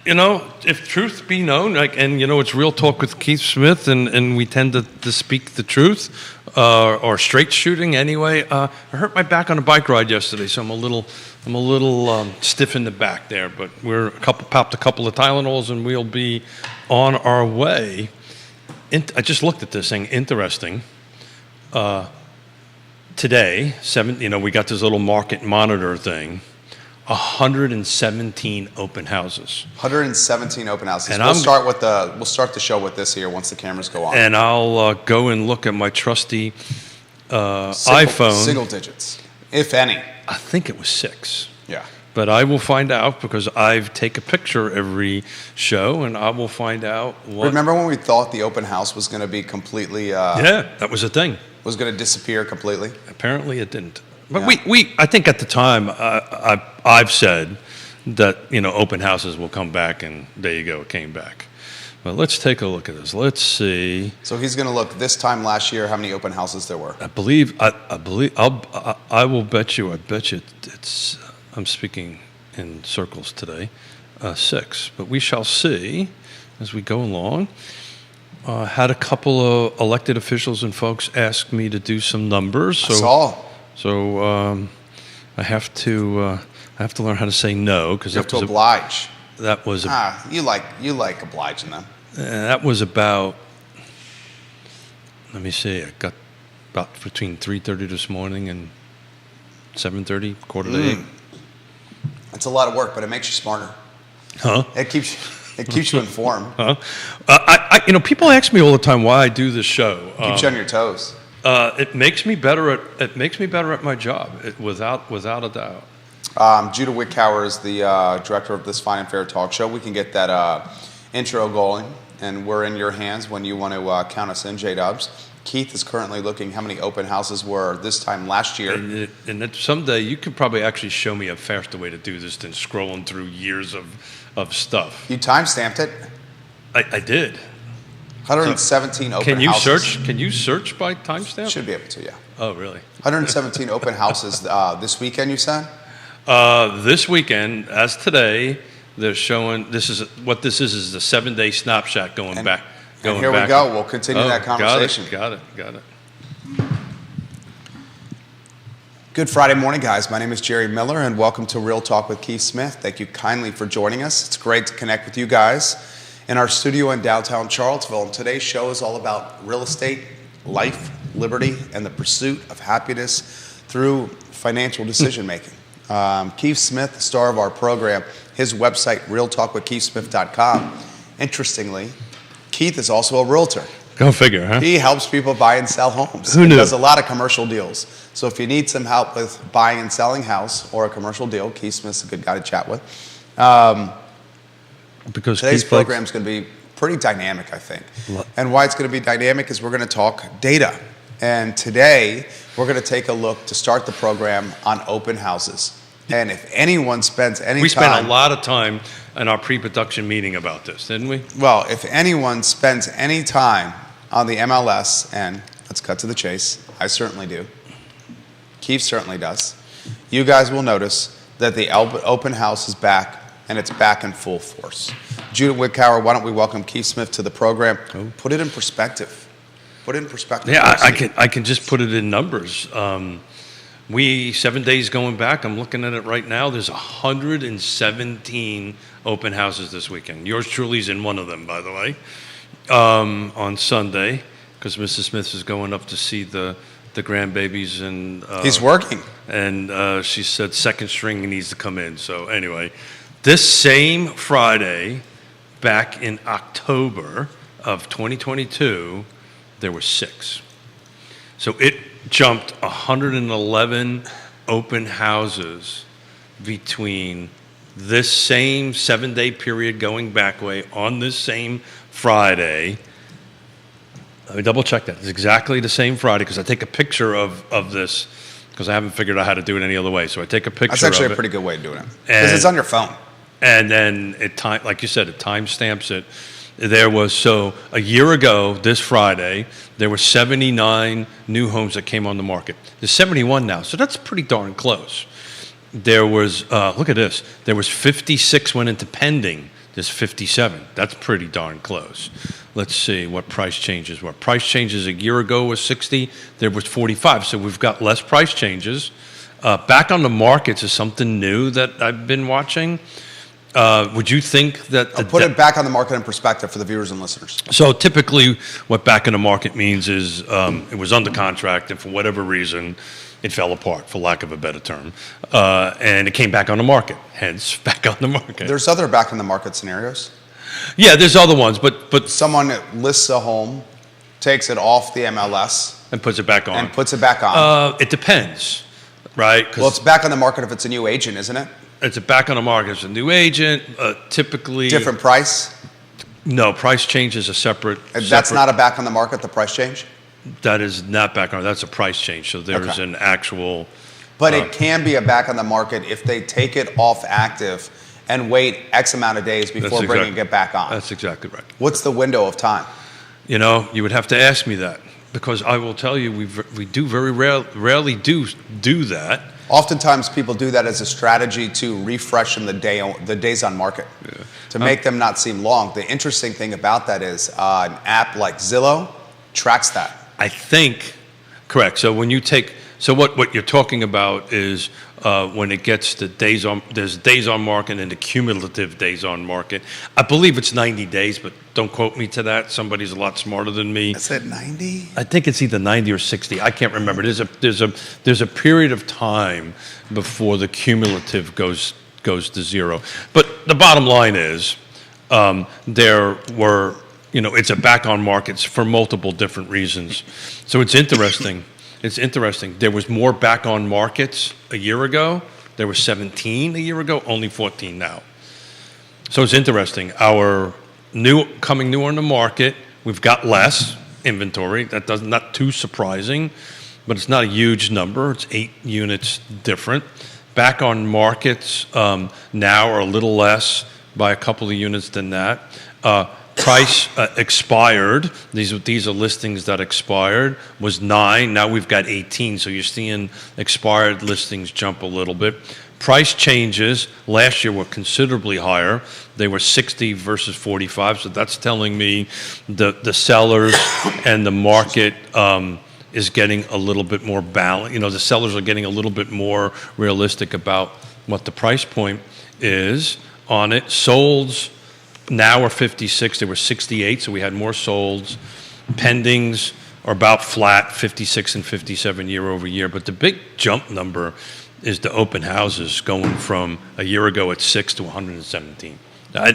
If truth be known, it's Real Talk with Keith Smith, and we tend to speak the truth, or straight shooting anyway. I hurt my back on a bike ride yesterday, so I'm a little stiff in the back there. But popped a couple of Tylenols, and we'll be on our way. I just looked at this thing. Interesting. Today, we got this little market monitor thing. 117 open houses. 117 open houses. And we'll start the show with this here once the cameras go on. And I'll go and look at my trusty iPhone. Single digits, if any. I think it was 6. Yeah. But I will find out because I take a picture every show, and I will find out what. Remember when we thought the open house was going to be completely? Yeah, that was a thing. Was going to disappear completely. Apparently, it didn't. But I think at the time, I've said that, open houses will come back, and there you go, it came back. But let's take a look at this. Let's see. So he's going to look this time last year how many open houses there were. I will bet you, it's, I'm speaking in circles today, 6. But we shall see as we go along. Had a couple of elected officials and folks ask me to do some numbers. I saw. So I have to learn how to say no because you have to oblige. That was you like obliging them. That was about. Let me see. I got about between 3:30 this morning and 7:30, quarter to 8. It's a lot of work, but it makes you smarter. Huh? It keeps you informed. Huh? People ask me all the time why I do this show. Keeps you on your toes. It makes me better at my job, without a doubt. Judah Wickower is the director of this Fine and Fair talk show. We can get that intro going, and we're in your hands when you want to count us in, J-Dubs. Keith is currently looking how many open houses were this time last year. And someday you could probably actually show me a faster way to do this than scrolling through years of stuff. You time-stamped it. I did. 117 open houses. Can you search by timestamp? Should be able to, yeah. Oh, really? 117 open houses this weekend, you said? This weekend, as today, they're showing, this is the 7-day snapshot going back. And here we go. We'll continue that conversation. Got it. Good Friday morning, guys. My name is Jerry Miller, and welcome to Real Talk with Keith Smith. Thank you kindly for joining us. It's great to connect with you guys in our studio in downtown Charlottesville. And today's show is all about real estate, life, liberty, and the pursuit of happiness through financial decision making. Keith Smith, the star of our program, his website, realtalkwithkeithsmith.com. Interestingly, Keith is also a realtor. Go figure, huh? He helps people buy and sell homes. Who knew? He does a lot of commercial deals. So if you need some help with buying and selling house or a commercial deal, Keith Smith's a good guy to chat with. Because today's program is going to be pretty dynamic, I think. And why it's going to be dynamic is we're going to talk data. And today, we're going to take a look to start the program on open houses. And if anyone spends any time... We spent a lot of time in our pre-production meeting about this, didn't we? Well, if anyone spends any time on the MLS, and let's cut to the chase, I certainly do. Keith certainly does. You guys will notice that the open house is back, and it's back in full force. Judah Wickower, why don't we welcome Keith Smith to the program? Put it in perspective. Yeah, I can just put it in numbers. 7 days going back, I'm looking at it right now, there's 117 open houses this weekend. Yours truly is in one of them, by the way, on Sunday, because Mrs. Smith is going up to see the grandbabies. And he's working. And she said second string needs to come in. So anyway, this same Friday, back in October of 2022, there were 6. So it jumped 111 open houses between this same 7-day period going back way on this same Friday. Let me double check that. It's exactly the same Friday because I take a picture of this because I haven't figured out how to do it any other way. So I take a picture of it. That's actually a pretty good way of doing it because it's on your phone. And then like you said, it timestamps it. There was, so a year ago, this Friday, there were 79 new homes that came on the market. There's 71 now, so that's pretty darn close. There was, look at this, there was 56 went into pending there's 57. That's pretty darn close. Let's see what price changes were. Price changes a year ago was 60. There was 45. So we've got less price changes. Back on the markets is something new that I've been watching. Would you think that I'll put it back on the market in perspective for the viewers and listeners. So typically what back in the market means is it was under contract and for whatever reason it fell apart, for lack of a better term, and it came back on the market, hence back on the market. There's other back on the market scenarios. Yeah, there's other ones, but Someone that lists a home, takes it off the MLS, and puts it back on. and puts it back on. It depends, right? Well, it's back on the market if it's a new agent, isn't it? It's back on the market. It's a new agent, typically. Different price? No, price change is a separate. And that's not a back on the market, the price change? That is not back on. That's a price change. So there's Okay. an actual. But it can be a back on the market if they take it off active and wait X amount of days before bringing it back on. That's exactly right. What's the window of time? You know, you would have to ask me that because I will tell you we do very rarely do that. Oftentimes, people do that as a strategy to refreshen the days on market, to make them not seem long. The interesting thing about that is an app like Zillow tracks that. I think, correct. So when you take, so what you're talking about is when it gets to days on, there's days on market and the cumulative days on market. I believe it's 90 days, but don't quote me to that. Somebody's a lot smarter than me. Is it 90? I think it's either 90 or 60. I can't remember. There's a period of time before the cumulative goes to zero. But the bottom line is there were, you know, it's a back on markets for multiple different reasons. So it's interesting. It's interesting. There was more back on markets a year ago. There were 17 a year ago, only 14 now. So it's interesting. Our coming new on the market, we've got less inventory. That does not too surprising, but it's not a huge number. It's 8 units different. Back on markets now are a little less by a couple of units than that. Price expired. These are listings that expired. Was 9. Now we've got 18. So you're seeing expired listings jump a little bit. Price changes last year were considerably higher. They were 60 versus 45. So that's telling me the sellers and the market is getting a little bit more balanced. You know, the sellers are getting a little bit more realistic about what the price point is on it. Solds now are 56. They were 68, so we had more solds. Pendings are about flat, 56 and 57 year over year. But the big jump number is the open houses going from a year ago at 6 to 117. I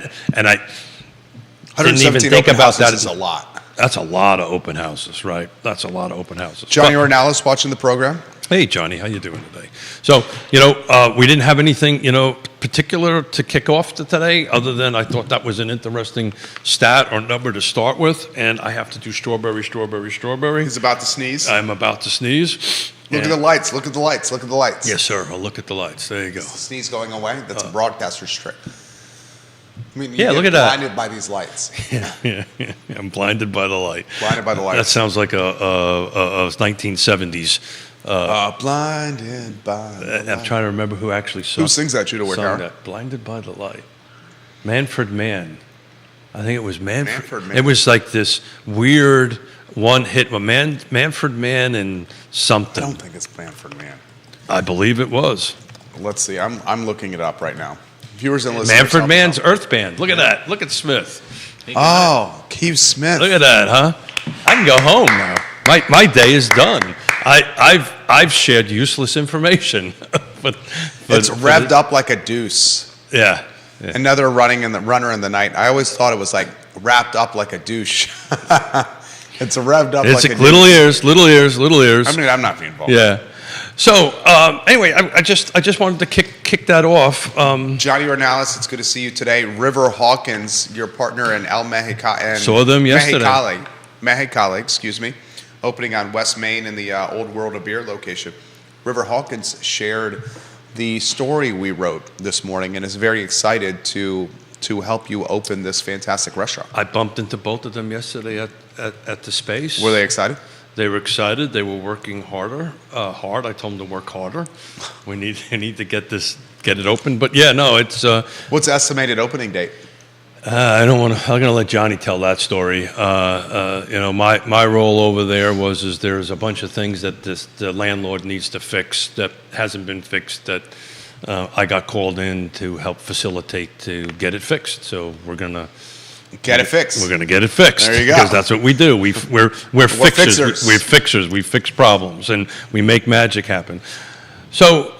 didn't even think about that. Is a lot. That's a lot of open houses, right? That's a lot of open houses. Johnny Ornalis watching the program. Hey, Johnny, how you doing today? So, you know, we didn't have anything, you know, particular to kick off to today, other than I thought that was an interesting stat or number to start with, and I have to do strawberry. He's about to sneeze. I'm about to sneeze. Look at the lights. Look at the lights. Look at the lights. Yes, sir. I'll look at the lights. There you go. Is the sneeze going away? That's a broadcaster's trick. I mean, Yeah, get look at that. blinded by these lights. Yeah. I'm blinded by the light. Blinded by the lights. That sounds like a 1970s. Blinded by the I'm light. trying to remember who actually Who sings that, Judah sung Whitcar? that. Blinded by the light. Manfred Mann. I think it was Manfred Mann. It was like this weird one-hit. Manfred Mann and I something. don't think it's Manfred Mann. I believe it was. Let's see. I'm looking it up right now. Viewers and listeners. Manfred help us Mann's out. Earth Band. Look at that. Look at Smith. Oh, Keith Smith. Look at that, huh? I can go home now. My day is done. I've shared useless information. but It's revved up like a deuce. Yeah. Another runner in the night. I always thought it was like wrapped up like a douche. It's revved up It's like a little douche. ears, little ears. I mean, I'm not being involved. Yeah. So anyway, I just wanted to kick that off. Johnny Ornalis, it's good to see you today. River Hawkins, your partner in El Mexicali. Saw them yesterday. Mexicali, excuse me, opening on West Main in the Old World of Beer location. River Hawkins shared the story we wrote this morning and is very excited to help you open this fantastic restaurant. I bumped into both of them yesterday at the space. Were they excited? They were excited. They were working hard. I told them to work harder. I need to get it open. But yeah, no, it's What's the estimated opening date? I don't want to. I'm going to let Johnny tell that story. My role over there is there's a bunch of things that the landlord needs to fix that hasn't been fixed. That I got called in to help facilitate to get it fixed. So we're gonna get it fixed. We're gonna get it fixed. There you go. Because that's what we do. We're fixers. We're fixers. We fix problems and we make magic happen. So.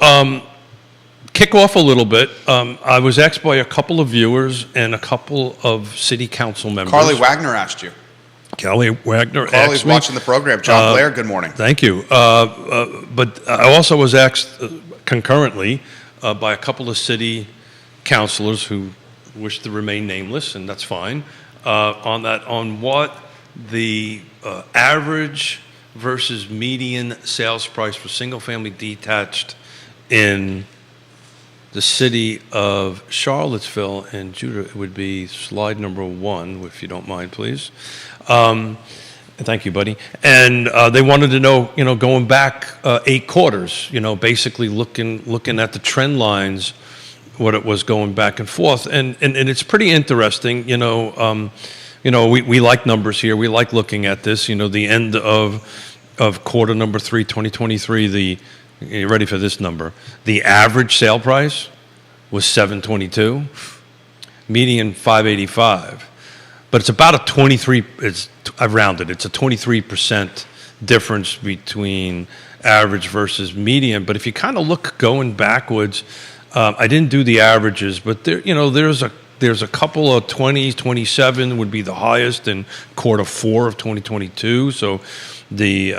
Kick off a little bit. I was asked by a couple of viewers and a couple of city council members. Carly Wagner asked you. Carly's Carly's watching the program. John Blair, good morning. Thank you. But I also was asked concurrently by a couple of city councilors who wish to remain nameless, and that's fine, on what the average versus median sales price for single-family detached in the city of Charlottesville, and Judah, it would be slide number 1, if you don't mind, please. Thank you, buddy. And they wanted to know, going back 8 quarters, basically looking at the trend lines, what it was going back and forth, and it's pretty interesting. We like numbers here. We like looking at this. The end of quarter number 3, 2023. You ready for this number? The average sale price was $722, median $585, but it's about a 23. I've rounded. It's a 23% difference between average versus median. But if you kind of look going backwards, I didn't do the averages, but there's a couple of 20s. 27 would be the highest in quarter 4 of 2022. So. The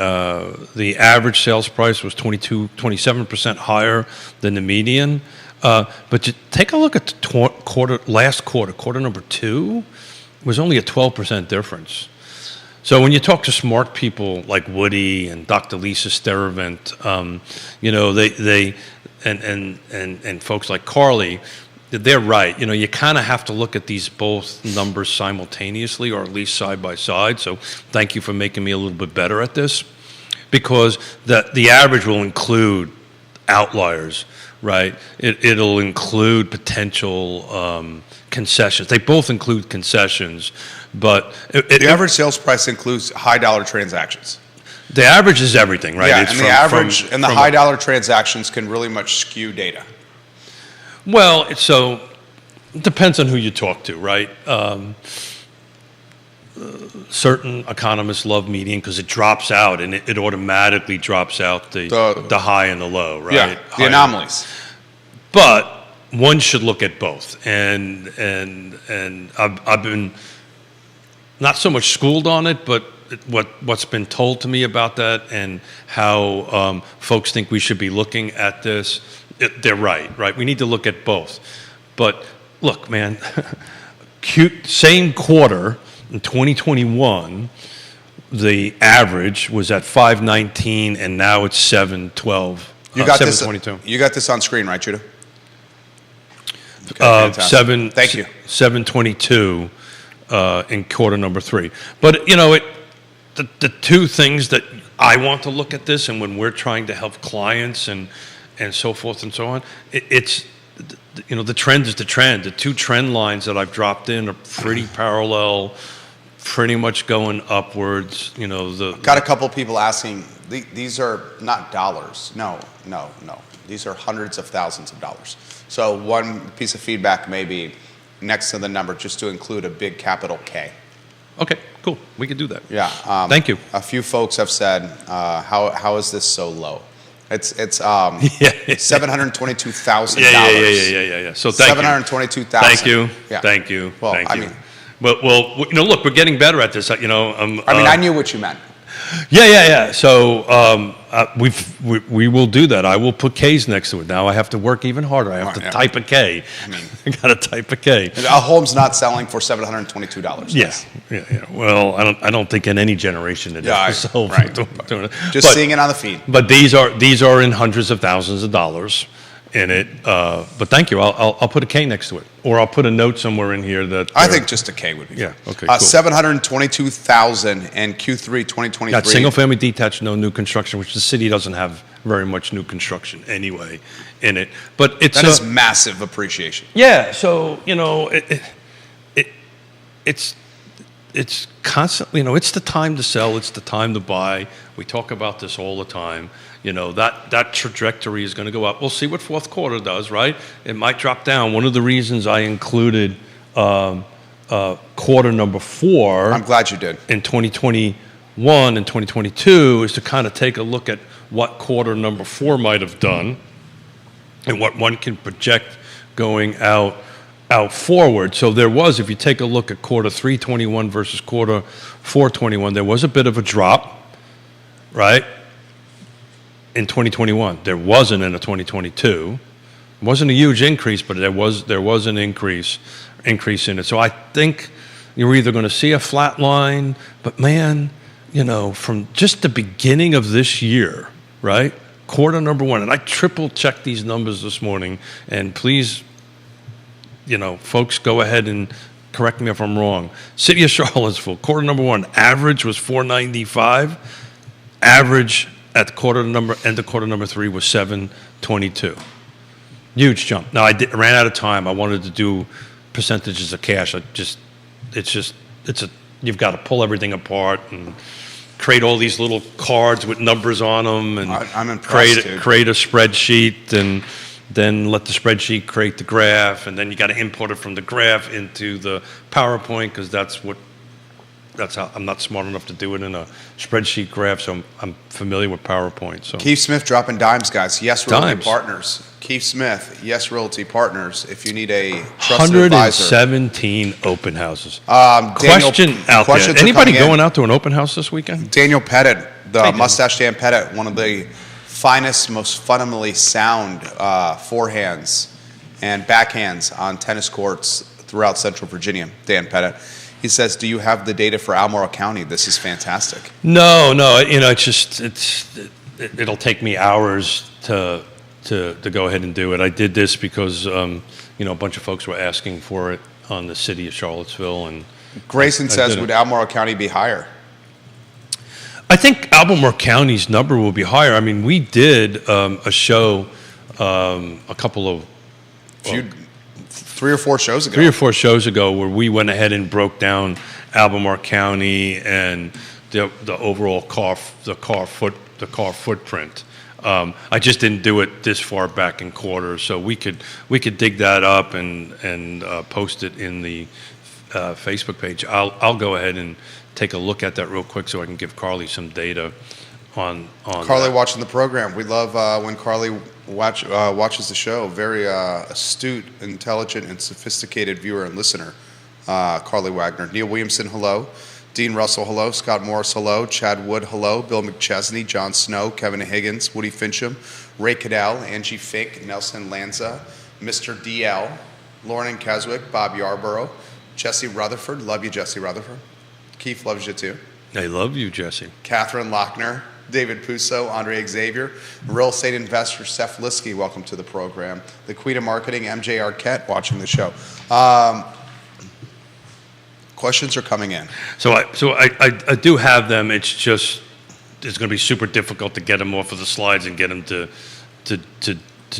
average sales price was 27% higher than the median. But you take a look at the last quarter number 2, was only a 12% difference. So when you talk to smart people like Woody and Dr. Lisa Steravent, they and folks like Carly, they're right. You kind of have to look at these both numbers simultaneously, or at least side by side. So thank you for making me a little bit better at this, because the average will include outliers, right? It'll include potential concessions. They both include concessions, but the average sales price includes high dollar transactions. The average is everything, right? Yeah, it's and the average and the high dollar transactions can really much skew data. Well, so it depends on who you talk to, right? Certain economists love median because it drops out, and it automatically drops out the high and the low, right? Yeah, the anomalies. But one should look at both, and I've been not so much schooled on it, but what's been told to me about that and how folks think we should be looking at this. They're right? We need to look at both. But look, man, same quarter in 2021, the average was at 519, and now it's 712. You got 722. You got this on screen, right, Judah? Okay, Thank you. 722 in quarter number 3. But the two things that I want to look at this, and when we're trying to help clients and so forth and so on, it's the trend is the trend. The 2 trend lines that I've dropped in are pretty parallel, pretty much going upwards. Got a couple people asking. These are not dollars. No. These are hundreds of thousands of dollars. So one piece of feedback may be next to the number, just to include a big capital K. Okay, cool. We can do that. Yeah. Thank you. A few folks have said, how is this so low? It's $722,000. Yeah. So thank you. $722,000. Thank you. Yeah. Thank you. Well, thank you. I mean, look, we're getting better at this. I knew what you meant. Yeah. So we will do that. I will put K's next to it. Now I have to work even harder. I have to type a K. I got to type a K. A home's not selling for $722. Yeah. Well, I don't think in any generation it is. So right. Just seeing it on the feed. But these are in hundreds of thousands of dollars in it. But thank you. I'll put a K next to it, or I'll put a note somewhere in here that. I think just a K would be. Yeah. Okay. Cool. 722,000 in Q3 2023. Got single-family detached, no new construction, which the city doesn't have very much new construction anyway in it. But it's that is massive appreciation. Yeah. So it's constantly, it's the time to sell, it's the time to buy. We talk about this all the time. That trajectory is going to go up. We'll see what fourth quarter does, right? It might drop down. One of the reasons I included quarter number 4. I'm glad you did. In 2021 and 2022 is to kind of take a look at what quarter number 4 might have done and what one can project going out forward. So there was, if you take a look at quarter 3 21 versus quarter 4 21, there was a bit of a drop, right? In 2021, there wasn't in a 2022. It wasn't a huge increase, but there was an increase in it. So I think you're either going to see a flat line, but man, from just the beginning of this year, right? Quarter number 1, and I triple checked these numbers this morning, and please, folks, go ahead and correct me if I'm wrong. City of Charlottesville, quarter number 1, average was 495. Average at end of quarter number 3 was 722. Huge jump. Now I ran out of time. I wanted to do percentages of cash. You've got to pull everything apart and create all these little cards with numbers on them, and I'm impressed, create a spreadsheet, and then let the spreadsheet create the graph, and then you got to import it from the graph into the PowerPoint, because that's how I'm not smart enough to do it in a spreadsheet graph, so I'm familiar with PowerPoint. So Keith Smith dropping dimes, guys. Yes Realty Dimes. Partners. Keith Smith, Yes Realty Partners. If you need a trusted advisor. 117 open houses. Questions there. Anybody going out to an open house this weekend? Daniel Pettit, the Mustache Dan Pettit, one of the finest, most fundamentally sound forehands and backhands on tennis courts throughout Central Virginia. Dan Pettit. He says, "Do you have the data for Albemarle County? This is fantastic." No. It'll take me hours to go ahead and do it. I did this because a bunch of folks were asking for it on the city of Charlottesville, and Grayson says, "Would Albemarle County be higher?" I think Albemarle County's number will be higher. I mean, we did a show a couple of 3 or 4 shows ago. 3 or 4 shows ago, where we went ahead and broke down Albemarle County and the overall car footprint. I just didn't do it this far back in quarters, so we could dig that up and post it in the Facebook page. I'll go ahead and take a look at that real quick so I can give Carly some data on Carly that. watching the program. We love when Carly watches the show. Very astute, intelligent, and sophisticated viewer and listener. Carly Wagner. Neil Williamson, hello. Dean Russell, hello. Scott Morris, hello. Chad Wood, hello. Bill McChesney, John Snow, Kevin Higgins, Woody Fincham, Ray Cadell, Angie Fink, Nelson Lanza, Mr. DL, Lauren and Keswick, Bob Yarborough, Jesse Rutherford. Love you, Jesse Rutherford. Keith loves you too. I love you, Jesse. Catherine Lochner, David Puso, Andre Xavier, real estate investor Seth Liskey, welcome to the program. The Queen of Marketing, MJ Arquette, watching the show. Questions are coming in. So I do have them. It's going to be super difficult to get them off of the slides and get them to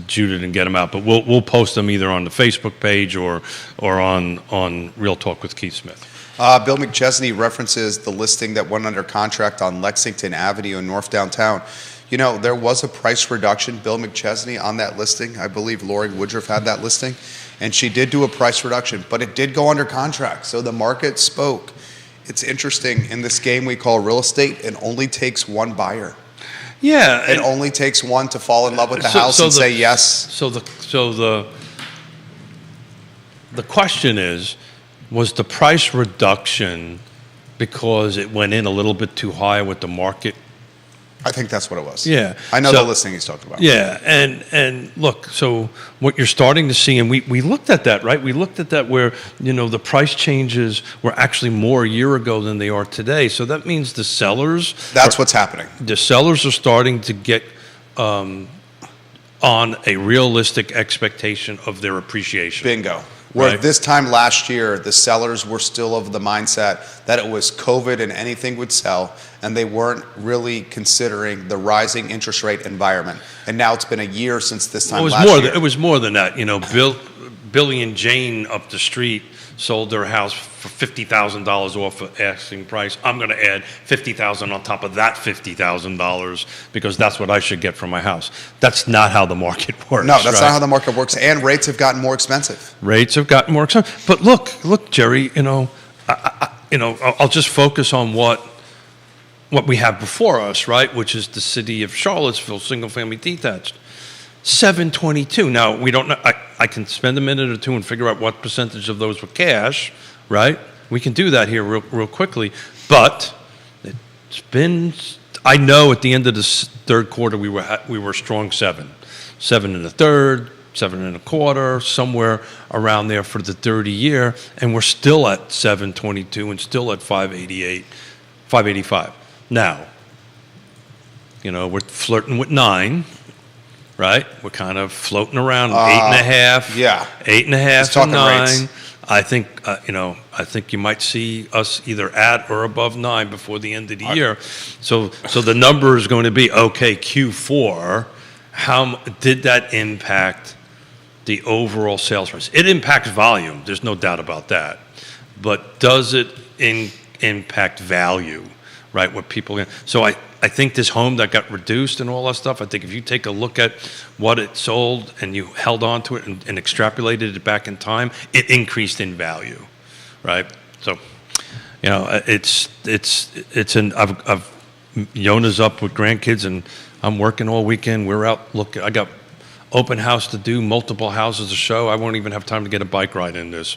Judith and get them out. But we'll post them either on the Facebook page or on Real Talk with Keith Smith. Bill McChesney references the listing that went under contract on Lexington Avenue in North Downtown. There was a price reduction, Bill McChesney, on that listing. I believe Lori Woodruff had that listing, and she did do a price reduction, but it did go under contract, so the market spoke. It's interesting, in this game we call real estate, it only takes one buyer. Yeah. It only takes one to fall in love with the house and say yes. So the question is, was the price reduction because it went in a little bit too high with the market? I think that's what it was. Yeah. I know the listing he's talking about. Yeah, and look, so what you're starting to see, and we looked at that, right? We looked at that where, the price changes were actually more a year ago than they are today. So that means the sellers... That's what's happening. The sellers are starting to get on a realistic expectation of their appreciation. Bingo. Where Right. this time last year, the sellers were still of the mindset that it was COVID and anything would sell, and they weren't really considering the rising interest rate environment. And now it's been a year since this time last year. It was more than that. Billy and Jane up the street sold their house for $50,000 off of asking price. I'm going to add $50,000 on top of that $50,000 because that's what I should get for my house. That's not how the market works. No, that's right? not how the market works. And rates have gotten more expensive. Rates have gotten more expensive. But look, Jerry. I'll just focus on what we have before us, right? Which is the city of Charlottesville, single-family detached. 722. Now, we don't know. I can spend a minute or two and figure out what percentage of those were cash, right? We can do that here real quickly. But it's been, I know at the end of the third quarter, we were strong 7. 7 and a third, 7 and a quarter, somewhere around there for the 30 year. And we're still at 722 and still at 588, 585. Now, we're flirting with 9. Right, we're kind of floating around 8.5. Yeah, 8.5 and 9. Rates. I think I think you might see us either at or above 9 before the end of the year. So the number is going to be okay. Q4. How did that impact the overall sales price? It impacts volume. There's no doubt about that. But does it impact value? Right, what people. So I think this home that got reduced and all that stuff, I think if you take a look at what it sold and you held on to it and extrapolated it back in time, it increased in value, right? So, Yona's up with grandkids and I'm working all weekend. We're out looking. I got open house to do, multiple houses to show. I won't even have time to get a bike ride in this.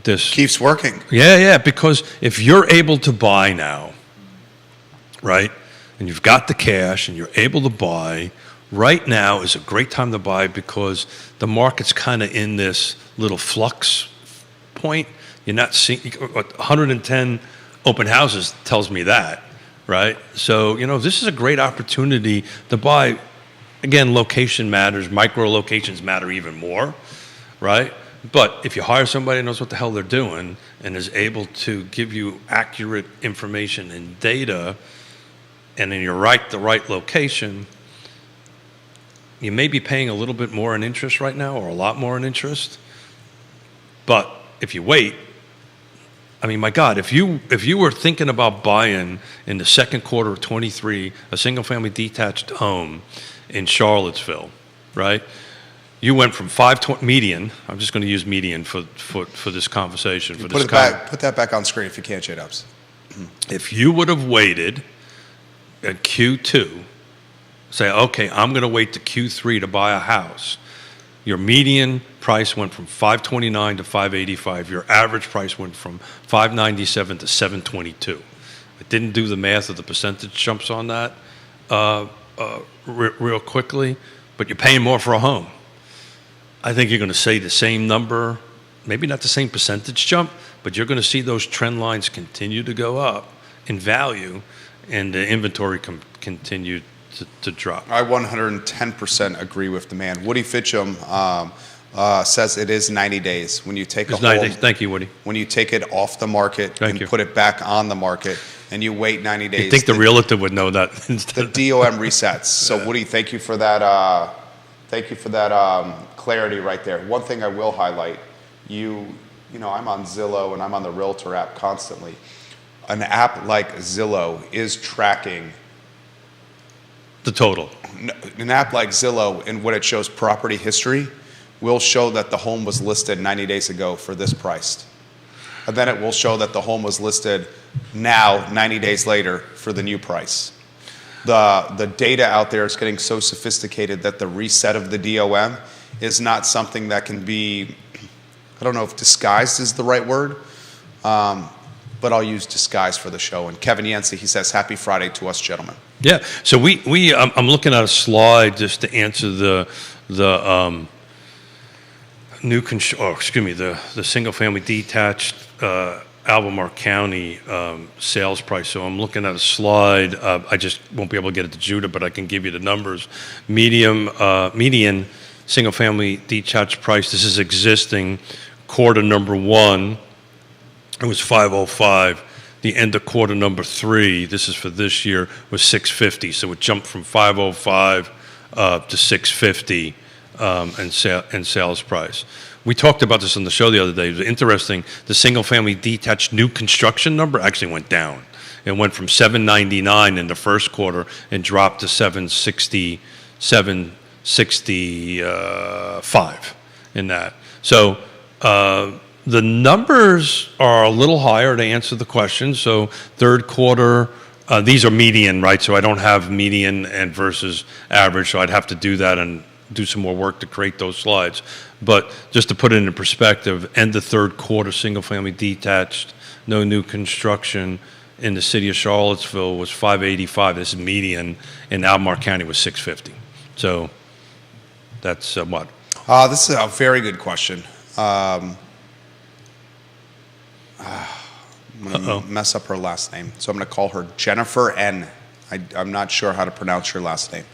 Keeps working. Yeah, because if you're able to buy now, right? And you've got the cash and you're able to buy, right now is a great time to buy because the market's kind of in this little flux point. You're not seeing 110 open houses tells me that, right? So, this is a great opportunity to buy. Again, location matters. Micro locations matter even more, right? But if you hire somebody who knows what the hell they're doing and is able to give you accurate information and data, and then you're the right location, you may be paying a little bit more in interest right now or a lot more in interest. But if you wait, my God, if you were thinking about buying in the second quarter of 23 a single-family detached home in Charlottesville, right? You went from 520 median. I'm just going to use median for this conversation. Put that back on screen if you can't, J-Dubs. If you would have waited at Q2, say, okay, I'm going to wait to Q3 to buy a house. Your median price went from 529 to 585. Your average price went from 597 to 722. I didn't do the math of the percentage jumps on that real quickly, but you're paying more for a home. I think you're going to see the same number, maybe not the same percentage jump, but you're going to see those trend lines continue to go up in value and the inventory continue to drop. I 110% agree with the man. Woody Fitchum says it is 90 days when you take a home. Thank you, Woody. When you take it off the market and put it back on the market and you wait 90 days. You think the realtor would know that? The DOM resets. So Woody, thank you for that. Clarity right there. One thing I will highlight, I'm on Zillow and I'm on the Realtor app constantly. An app like Zillow is tracking the total. An app like Zillow, and when it shows property history, will show that the home was listed 90 days ago for this price. And then it will show that the home was listed now, 90 days later, for the new price. The data out there is getting so sophisticated that the reset of the DOM is not something that can be, I don't know if disguised is the right word, but I'll use disguise for the show. And Kevin Yancey, he says, happy Friday to us, gentlemen. Yeah, so I'm looking at a slide just to answer the single-family detached Albemarle County sales price. So I'm looking at a slide. I just won't be able to get it to Judah, but I can give you the numbers. Median single-family detached price. This is existing quarter number 1. It was 505. The end of quarter number 3, this is for this year, was 650. So it jumped from 505 to 650 and sales price. We talked about this on the show the other day. It was interesting. The single-family detached new construction number actually went down. It went from 799 in the first quarter and dropped to 765 in that. So the numbers are a little higher to answer the question. So third quarter, these are median, right? So I don't have median and versus average. So I'd have to do that and do some more work to create those slides. But just to put it in perspective, end of third quarter, single-family detached, no new construction in the city of Charlottesville was 585. This is median. In Albemarle County was 650. So that's what? This is a very good question. I'm going to mess up her last name, so I'm going to call her Jennifer N. I'm not sure how to pronounce your last name.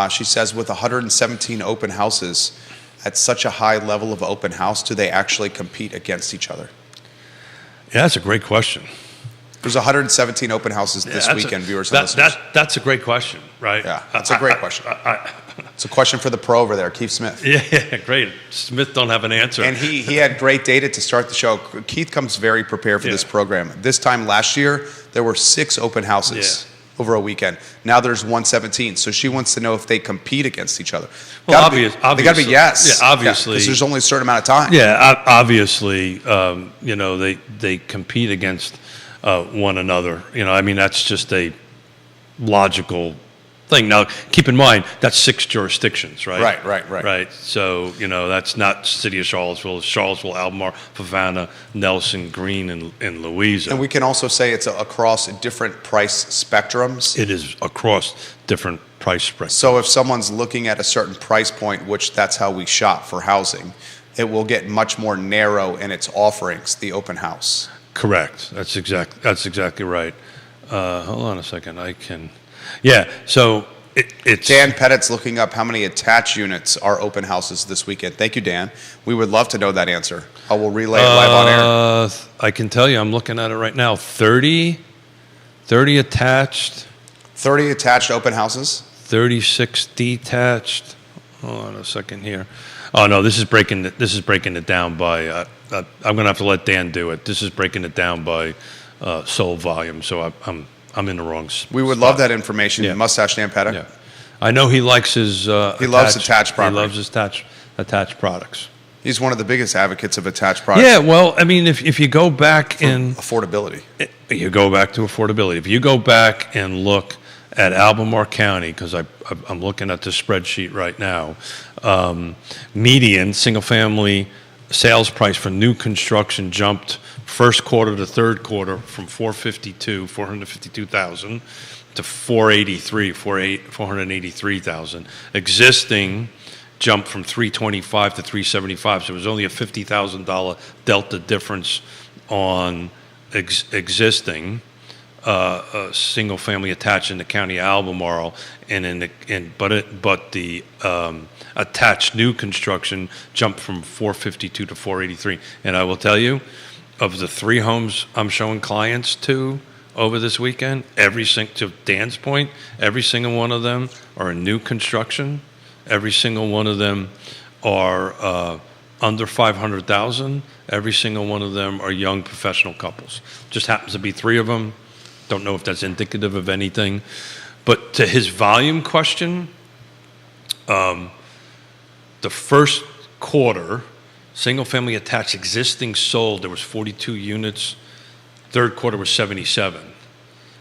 She says, with 117 open houses, at such a high level of open house, do they actually compete against each other? Yeah, that's a great question. There's 117 open houses this weekend, viewers and listeners. That's a great question, right? Yeah, that's a great question. It's a question for the pro over there, Keith Smith. Yeah, great. Smith don't have an answer. And he had great data to start the show. Keith comes very prepared for this program. This time last year, there were 6 open houses over a weekend. Now there's 117. So she wants to know if they compete against each other. Well, obviously. They got to be yes. Yeah, obviously. Because there's only a certain amount of time. Yeah, obviously, they compete against one another. I mean, that's just a logical thing. Now, keep in mind, that's 6 jurisdictions, right? Right. So, that's not city of Charlottesville. It's Charlottesville, Albemarle, Havana, Nelson, Greene, and Louisa. And we can also say it's across different price spectrums. It is across different price spectrums. So if someone's looking at a certain price point, which that's how we shop for housing, it will get much more narrow in its offerings, the open house. Correct. That's exactly right. Hold on a second. Yeah. So it's Dan Pettit's looking up how many attached units are open houses this weekend. Thank you, Dan. We would love to know that answer. I will relay it live on air. I can tell you, I'm looking at it right now. 30 attached. 30 attached open houses. 36 detached. Hold on a second here. Oh no, this is breaking it down by. I'm going to have to let Dan do it. This is breaking it down by sold volume. So I'm in the wrong spot. We would love that information. Yeah. Mustache Dan Pettit. Yeah. I know he likes his. He loves attached property. He loves his attached products. He's one of the biggest advocates of attached products. Yeah, well, I mean, if you go back in affordability, you go back to affordability. If you go back and look at Albemarle County, because I'm looking at the spreadsheet right now, median single-family sales price for new construction jumped first quarter to third quarter from 452,000 to 483,000. Existing jumped from 325 to 375. So it was only a $50,000 delta difference on existing single family attached in the county of Albemarle, but the attached new construction jumped from 452 to 483. And I will tell you, of the 3 homes I'm showing clients to over this weekend, to Dan's point, every single one of them are in new construction. Every single one of them are under 500,000. Every single one of them are young professional couples. Just happens to be 3 of them. Don't know if that's indicative of anything. But to his volume question, the first quarter, single-family attached existing sold, there was 42 units. Third quarter was 77.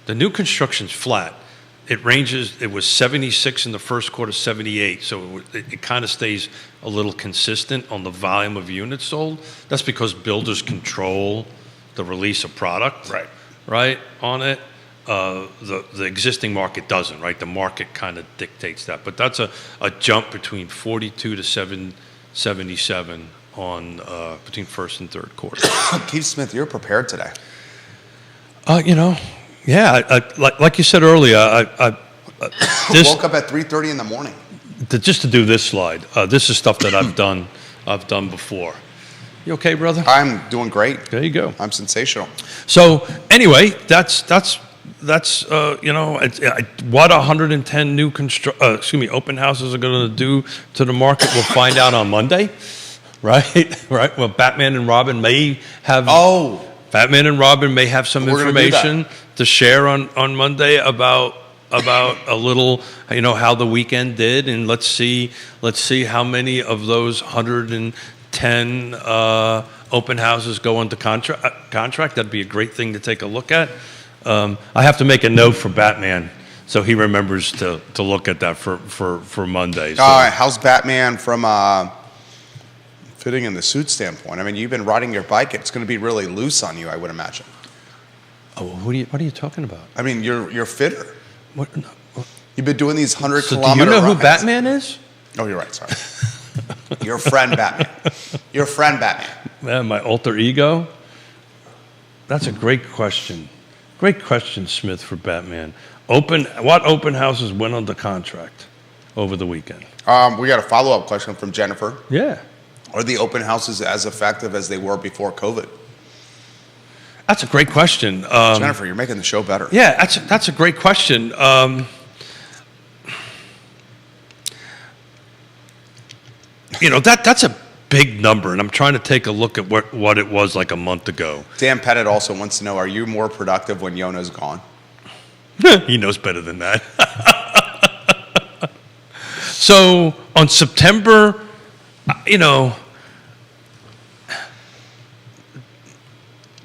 The new construction's flat. It ranges, it was 76 in the first quarter, 78. So it kind of stays a little consistent on the volume of units sold. That's because builders control the release of product. Right, on it. The existing market doesn't, right? The market kind of dictates that. But that's a jump between 42 to 77 on between first and third quarter. Keith Smith, you're prepared today. Yeah, like you said earlier, I woke up at 3:30 in the morning. Just to do this slide. This is stuff that I've done before. You okay, brother? I'm doing great. There you go. I'm sensational. So anyway, that's what 110 new open houses are going to do to the market. We'll find out on Monday, right? Right. Well, Batman and Robin may have. Oh, Batman and Robin may have some We're gonna do information to share on Monday about a little, how the weekend did, and let's see how many of those 110 open houses go into contract. That'd be a great thing to take a look at. I have to make a note for Batman so he remembers to look at that for Monday. So. all right. How's Batman from fitting in the suit standpoint? I mean, you've been riding your bike. It's going to be really loose on you, I would imagine. Oh, what are you talking about? I mean, you're fitter. What? No. You've been doing these 100 So do kilometer you know rides. who Batman is? Oh, you're right. Sorry. Your friend Batman. Your friend Batman. Man, my alter ego? That's a great question. Great question, Smith, for Batman. What open houses went under contract over the weekend? We got a follow-up question from Jennifer. Yeah. Are the open houses as effective as they were before COVID? That's a great question. Jennifer, you're making the show better. Yeah, that's a great question. That's a big number, and I'm trying to take a look at what it was like a month ago. Dan Pettit also wants to know, are you more productive when Yona's gone? He knows better than that. So on September,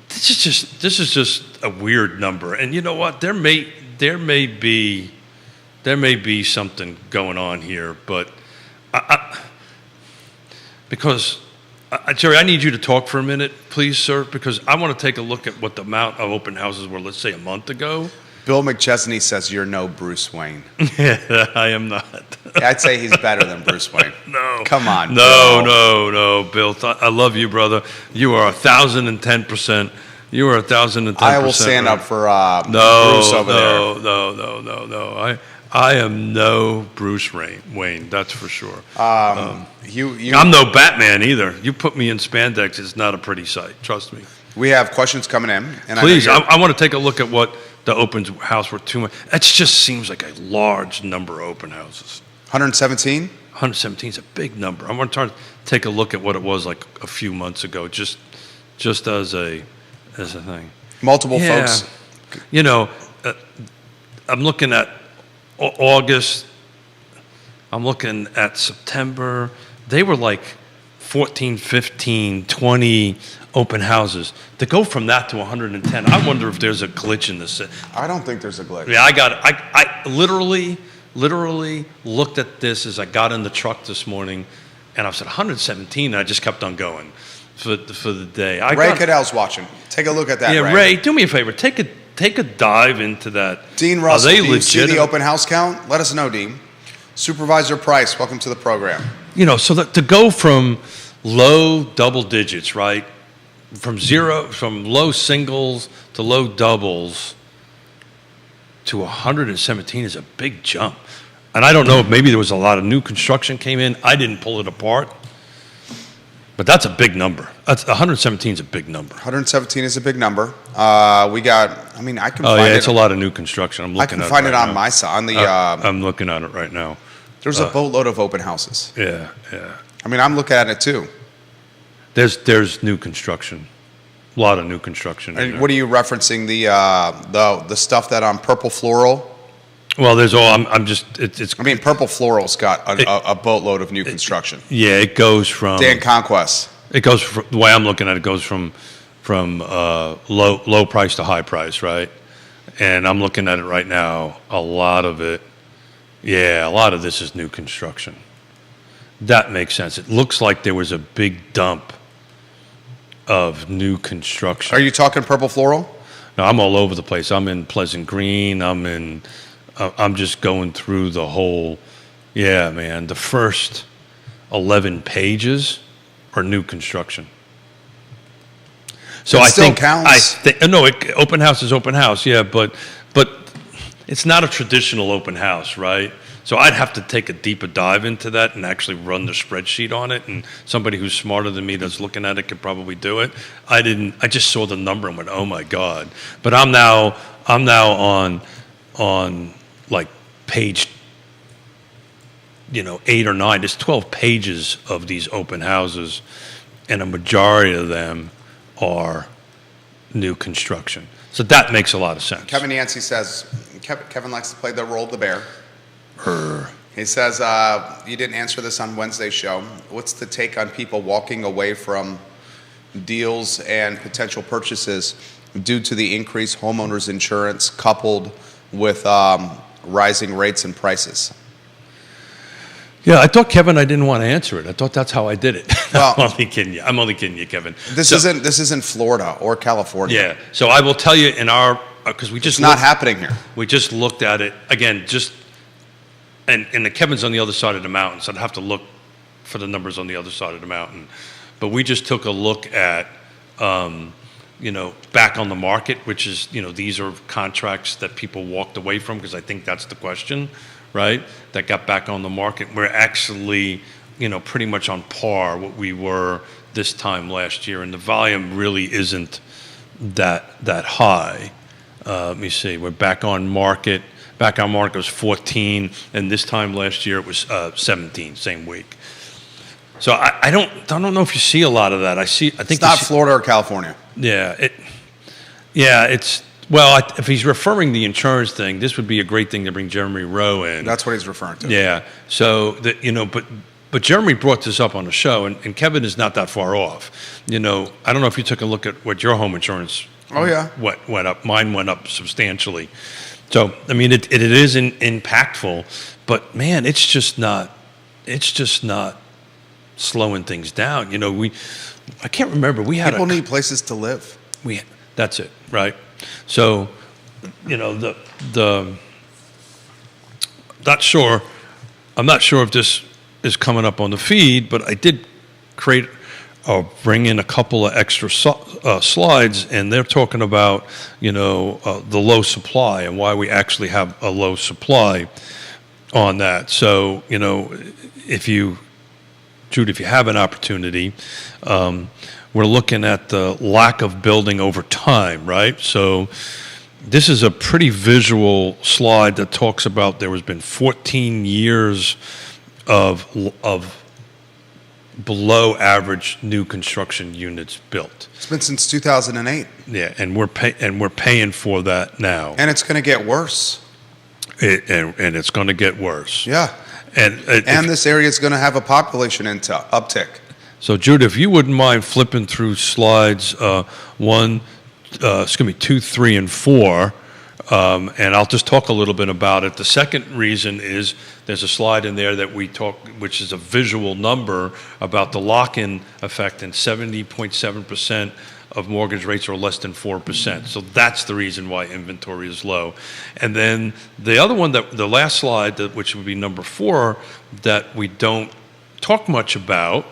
this is just a weird number, and you know what? There may be something going on here, but because Jerry, I need you to talk for a minute, please, sir, because I want to take a look at what the amount of open houses were, let's say, a month ago. Bill McChesney says you're no Bruce Wayne. Yeah, I am not. I'd say he's better than Bruce Wayne. No. Come on. No, Bill. I love you, brother. You are 1,010%. You are 1,010%. I will stand up for Bruce over there. No. I am no Bruce Wayne. That's for sure. I'm no Batman either. You put me in spandex, it's not a pretty sight. Trust me. We have questions coming in. And Please, I want to take a look at what the open house were too much. It just seems like a large number of open houses. 117? 117 is a big number. I want to take a look at what it was like a few months ago, just as a thing. Multiple Yeah. folks. I'm looking at August. I'm looking at September. They were like 14, 15, 20 open houses. To go from that to 110, I wonder if there's a glitch in this. I don't think there's a glitch. Yeah, I literally looked at this as I got in the truck this morning, and I said 117, and I just kept on going for the day. Ray Cadell's watching. Take a look at that, Yeah, Ray, do me a favor. Take a dive into that. Dean Russell, Are they do you see the legitimate? open house count? Let us know, Dean. Supervisor Price, welcome to the program. So that to go from low double digits, right? From low singles to low doubles to 117 is a big jump. And I don't know if maybe there was a lot of new construction came in. I didn't pull it apart. But that's a big number. 117 is a big number. 117 is a big number. I can Oh, find yeah, it. it's a lot of new construction. I'm I looking can at find it it right on now. my side. On the I'm looking at it right now. there's a boatload of open houses. Yeah. I mean, I'm looking at it too. There's new construction. A lot of new construction. in And there. what are you referencing? The stuff that on Purple Floral? Well, there's all. I'm just. It's. I mean, Purple Floral's got a boatload of new construction. Yeah, it goes from. Dan Conquest. It goes from, the way I'm looking at it goes from low price to high price, right? And I'm looking at it right now. A lot of this is new construction. That makes sense. It looks like there was a big dump of new construction. Are you talking Purple Floral? No, I'm all over the place. I'm in Pleasant Green. I'm just going through the whole. Yeah, man. The first 11 pages are new construction. So It I still think counts. open house is open house. Yeah, but it's not a traditional open house, right? So I'd have to take a deeper dive into that and actually run the spreadsheet on it. And somebody who's smarter than me that's looking at it could probably do it. I just saw the number and went, oh my God. But I'm now I'm now on like page 8 or 9. There's 12 pages of these open houses, and a majority of them are new construction. So that makes a lot of sense. Kevin Yancey says, Kevin likes to play the role of the bear. He says, you didn't answer this on Wednesday's show. What's the take on people walking away from deals and potential purchases due to the increased homeowners insurance coupled with rising rates and prices? Yeah, I thought, Kevin, I didn't want to answer it. I thought that's how I did it. Well, I'm only kidding you. I'm only kidding you, Kevin. This isn't Florida or California. Yeah. So I will tell you in our, because we just It's not happening here. We just looked at it again. And the Kevin's on the other side of the mountain, so I'd have to look for the numbers on the other side of the mountain. But we just took a look at, back on the market, which is, these are contracts that people walked away from, because I think that's the question, right? That got back on the market. We're actually, pretty much on par what we were this time last year, and the volume really isn't that high. Let me see. We're back on market. Back on market was 14, and this time last year it was 17, same week. So I don't know if you see a lot of that. I think it's not Florida or California. Yeah, if he's referring the insurance thing, this would be a great thing to bring Jeremy Rowe in. That's what he's referring to. Yeah. So that but Jeremy brought this up on the show, and Kevin is not that far off. I don't know if you took a look at what your home insurance. Oh yeah. What went up? Mine went up substantially. So I mean, it is impactful, but man, it's just not slowing things down. I can't remember. We had people need places to live. That's it, right? So, I'm not sure if this is coming up on the feed, but I did bring in a couple of extra slides, and they're talking about, the low supply and why we actually have a low supply on that. So, Jude, if you have an opportunity, we're looking at the lack of building over time, right? So this is a pretty visual slide that talks about there has been 14 years of below average new construction units built. It's been since 2008. Yeah, and we're paying for that now. And it's going to get worse. And it's going to get worse. Yeah. And this area is going to have a population uptick. So, Jude, if you wouldn't mind flipping through slides 2, 3, and 4, and I'll just talk a little bit about it. The second reason is there's a slide in there that we talk, which is a visual number about the lock-in effect, and 70.7% of mortgage rates are less than 4%. So that's the reason why inventory is low. And then the other one, the last slide, which would be number 4, that we don't talk much about,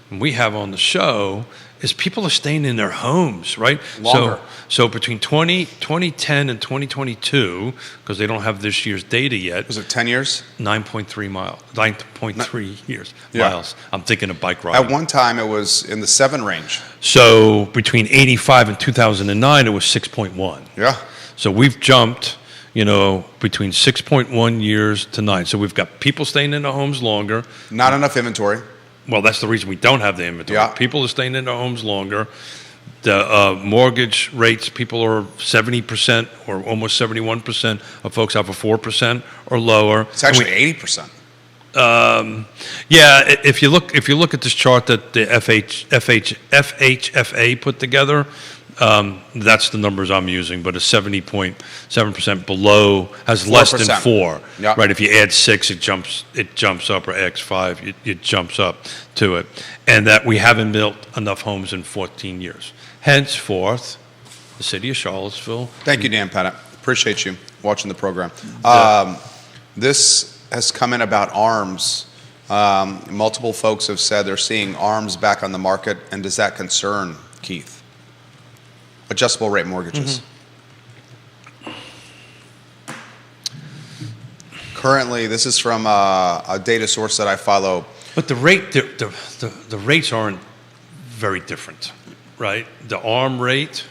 and we have on the show, is people are staying in their homes, right? Longer. So between 2010 and 2022, because they don't have this year's data yet. Was it 10 years? 9.3 years, Yeah. miles. I'm thinking of bike riding. At one time, it was in the 7 range. So between 85 and 2009, it was 6.1. Yeah. So we've jumped, between 6.1 years to 9. So we've got people staying in their homes longer. Not enough inventory. Well, that's the reason we don't have the inventory. Yeah. People are staying in their homes longer. The mortgage rates, people are 70% or almost 71% of folks have a 4% or lower. It's actually 80%. Yeah, if you look at this chart that the FHFA put together, that's the numbers I'm using, but a 70.7% below has less than 4. Yeah. Right? If you add 6, it jumps up, or X5, it jumps up to it, and that we haven't built enough homes in 14 years. Henceforth, the city of Charlottesville. Thank you, Dan Pettit. Appreciate you watching the program. This has come in about ARMs. Multiple folks have said they're seeing ARMs back on the market, and does that concern Keith? Adjustable rate mortgages. Mm-hmm. Currently, this is from a data source that I follow. But the rates aren't very different, right? The ARM rate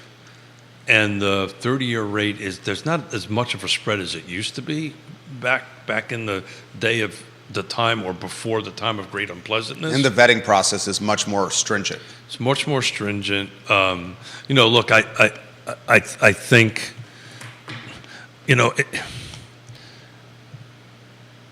and the 30-year rate there's not as much of a spread as it used to be back in the day of the time or before the time of great unpleasantness. And the vetting process is much more stringent. It's much more stringent. Look, I think,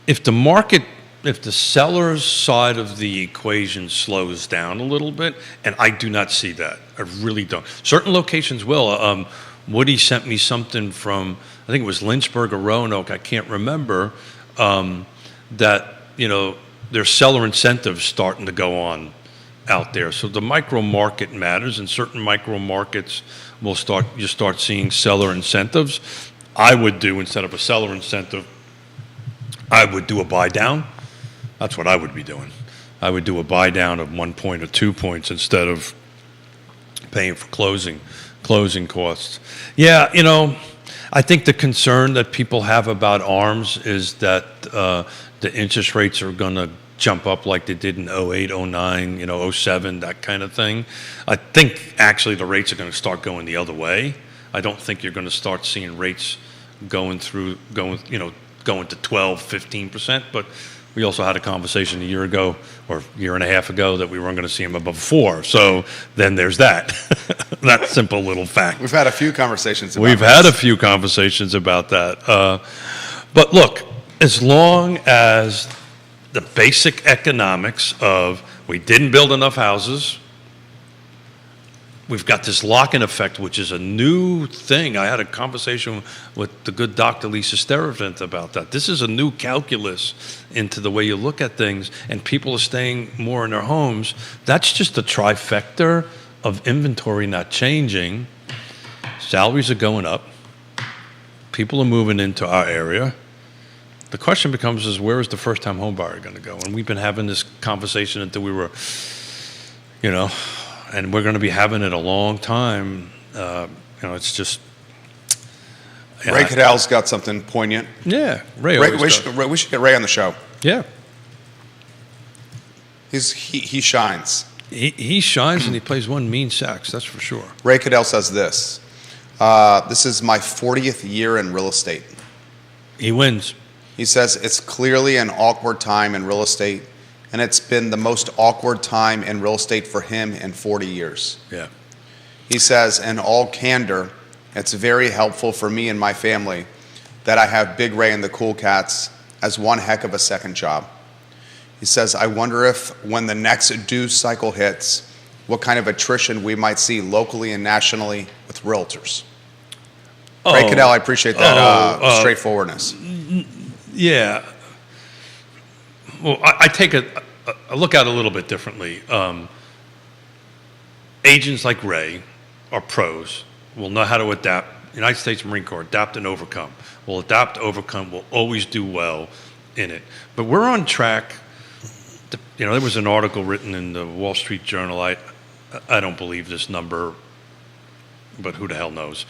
if the seller's side of the equation slows down a little bit, and I do not see that. I really don't. Certain locations will. Woody sent me something from, I think it was Lynchburg or Roanoke, I can't remember, that, there's seller incentives starting to go on out there. So the micro market matters, and certain micro markets you start seeing seller incentives. I would do, instead of a seller incentive, I would do a buy down. That's what I would be doing. I would do a buy down of 1 point or 2 points instead of paying for closing costs. Yeah, I think the concern that people have about ARMs is that the interest rates are going to jump up like they did in 08, 09, 07, that kind of thing. I think actually the rates are going to start going the other way. I don't think you're going to start seeing rates going to 12, 15%, but we also had a conversation a year ago or a year and a half ago that we weren't going to see them above 4. So then there's that. That simple little fact. We've had a few conversations about We've had a few conversations about that. But look, as long as the basic economics of we didn't build enough houses, we've got this lock-in effect, which is a new thing. I had a conversation with the good Dr. Lisa Sterevant about that. This is a new calculus into the way you look at things, and people are staying more in their homes. That's just a trifecta of inventory not changing. Salaries are going up. People are moving into our area. The question becomes where is the first-time home buyer going to go? And we've been having this conversation until we were, and we're going to be having it a long time. It's just. Ray Cadell's got something poignant. Yeah, Ray we should get Ray on the show. Yeah. He shines. He shines and he plays one mean sax, that's for sure. Ray Cadell says this. This is my 40th year in real estate. He wins. He says it's clearly an awkward time in real estate, and it's been the most awkward time in real estate for him in 40 years. Yeah. He says, in all candor, it's very helpful for me and my family that I have Big Ray and the Cool Cats as one heck of a second job. He says, I wonder if when the next due cycle hits, what kind of attrition we might see locally and nationally with realtors. Ray Cadell, I appreciate that straightforwardness. Yeah. Well, I take a look at it a little bit differently. Agents like Ray are pros, will know how to adapt. United States Marine Corps, adapt and overcome. Will adapt, overcome, will always do well in it. But we're on track. There was an article written in the Wall Street Journal. I don't believe this number, but who the hell knows?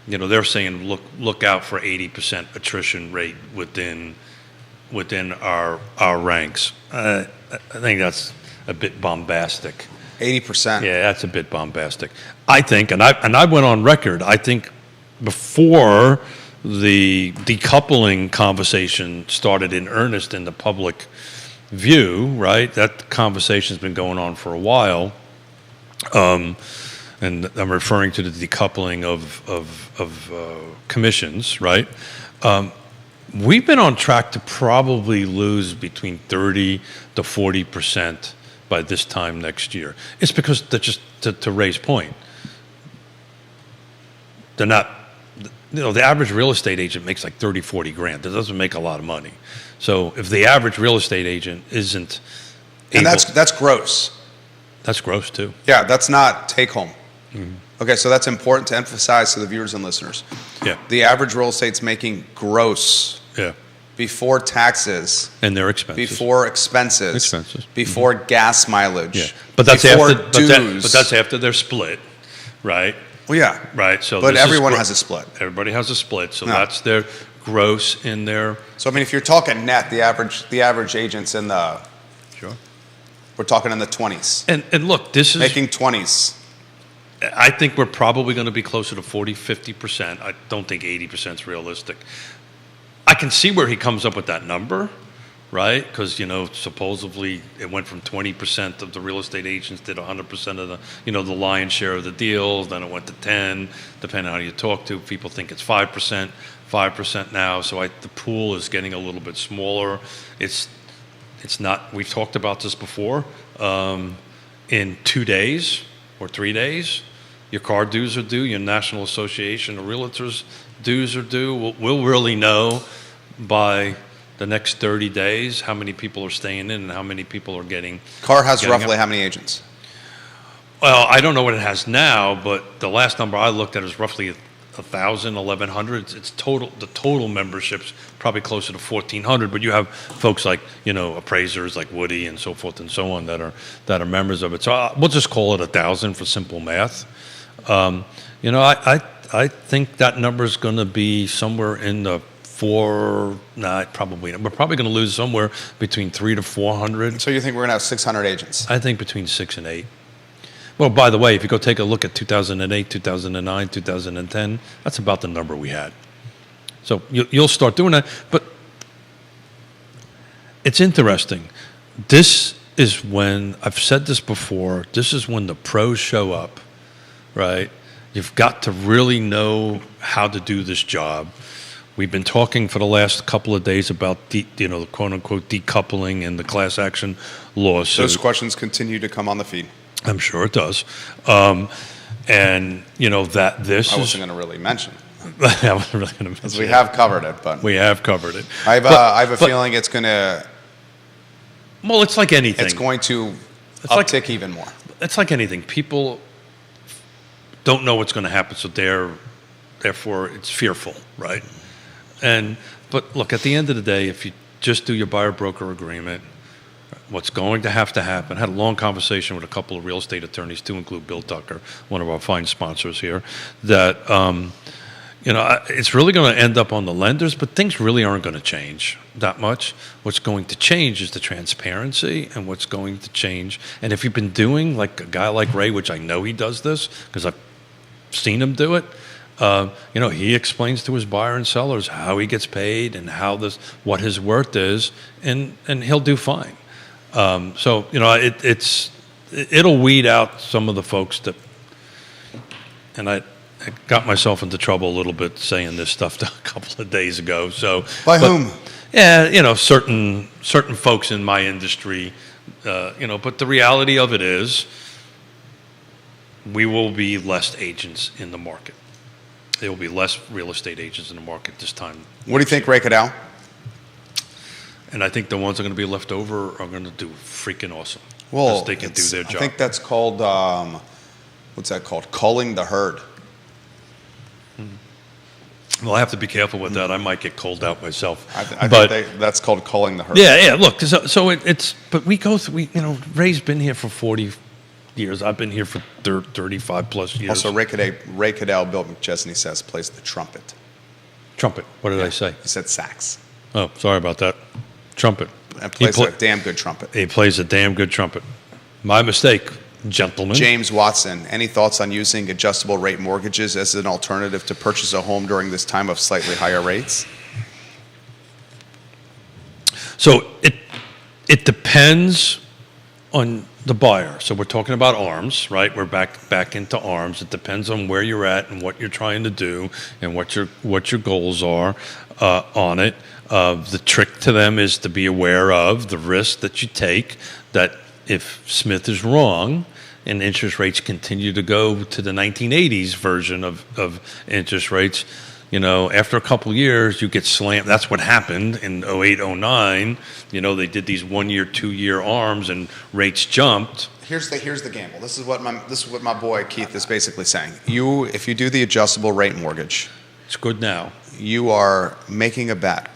They're saying look out for 80% attrition rate within our ranks. I think that's a bit bombastic. 80%. Yeah, that's a bit bombastic. I think, and I went on record. I think before the decoupling conversation started in earnest in the public view, right? That conversation's been going on for a while. And I'm referring to the decoupling of commissions, right? We've been on track to probably lose between 30 to 40% by this time next year. It's because they're just to Ray's point. They're not. The average real estate agent makes like 30, 40 grand. That doesn't make a lot of money. So if the average real estate agent isn't and that's gross. That's gross too. Yeah, that's not take home. Mm-hmm. Okay, so that's important to emphasize to the viewers and listeners. Yeah. The average real estate's making gross. Yeah. Before taxes. And their expenses. Before expenses. Before gas mileage. Yeah. But that's after dues. But that's after they're split, right? Well, yeah. Right. So but everyone has a split. Everybody has a split. So that's their gross in their. So I mean, if you're talking net, the average agent's in the. Sure. We're talking in the 20s. And look, this is making 20s. I think we're probably going to be closer to 40, 50%. I don't think 80% is realistic. I can see where he comes up with that number, right? Because, supposedly it went from 20% of the real estate agents did 100% of the, the lion's share of the deals. Then it went to 10, depending on how you talk to. People think it's 5% now. So the pool is getting a little bit smaller. It's not, we've talked about this before. In 2 days or 3 days, your car dues are due, your National Association of Realtors dues are due. We'll really know by the next 30 days how many people are staying in and how many people are getting. Car has getting roughly up. how many agents? Well, I don't know what it has now, but the last number I looked at is roughly 1,000, 1,100. It's total. The total membership's probably closer to 1,400. But you have folks like appraisers like Woody and so forth and so on that are members of it. So we'll just call it 1,000 for simple math. I think that number is going to be somewhere in the probably not. We're probably going to lose somewhere between 300 to 400. So you think we're going to have 600 agents? I think between 6 and 8. Well, by the way, if you go take a look at 2008, 2009, 2010, that's about the number we had. So you'll start doing that. But it's interesting. This is when, I've said this before, this is when the pros show up, right? You've got to really know how to do this job. We've been talking for the last couple of days about the quote-unquote decoupling and the class action lawsuit. Those questions continue to come on the feed. I'm sure it does. And, that this I wasn't going to really mention it. I wasn't really going to mention because we have covered it, but We have covered it. I have a feeling it's going to Well, it's like anything. it's going to It's like- uptick even more. It's like anything. People don't know what's going to happen, so therefore it's fearful, right? But look, at the end of the day, if you just do your buyer-broker agreement, what's going to happen. I had a long conversation with a couple of real estate attorneys, to include Bill Tucker, one of our fine sponsors here, that it's really going to end up on the lenders, but things really aren't going to change that much. What's going to change is the transparency, and what's going to change. And if you've been doing, like a guy like Ray, which I know he does this because I've seen him do it, he explains to his buyer and sellers how he gets paid and what his worth is, and he'll do fine. It'll weed out some of the folks that, and I got myself into trouble a little bit saying this stuff a couple of days ago. So By whom? Yeah, certain folks in my industry, but the reality of it is we will be less agents in the market. There will be less real estate agents in the market this time. What do you think, Ray Cadell? And I think the ones that are going to be left over are going to do freaking awesome. Well, because they can do their job. I think that's called, what's that called? Culling the herd. Well, I have to be careful with that. I might get called out myself. I think that's called culling the herd. Yeah. Look, so it's. But we go through. Ray's been here for 40 years. I've been here for 35 plus years. Also, Ray Cadell, Bill McChesney says, plays the trumpet. Trumpet. What did I say? He said sax. Oh, sorry about that. Trumpet. And plays a damn good trumpet. He plays a damn good trumpet. My mistake, gentlemen. James Watson, any thoughts on using adjustable rate mortgages as an alternative to purchase a home during this time of slightly higher rates? So it depends on the buyer. So we're talking about ARMs, right? We're back into ARMs. It depends on where you're at and what you're trying to do and what your goals are on it. The trick to them is to be aware of the risk that you take, that if Smith is wrong and interest rates continue to go to the 1980s version of interest rates, after a couple of years, you get slammed. That's what happened in 08, 09. They did these 1 year, 2 year ARMs and rates jumped. Here's the gamble. This is what my boy Keith is basically saying. If you do the adjustable rate mortgage, It's good now. you are making a bet.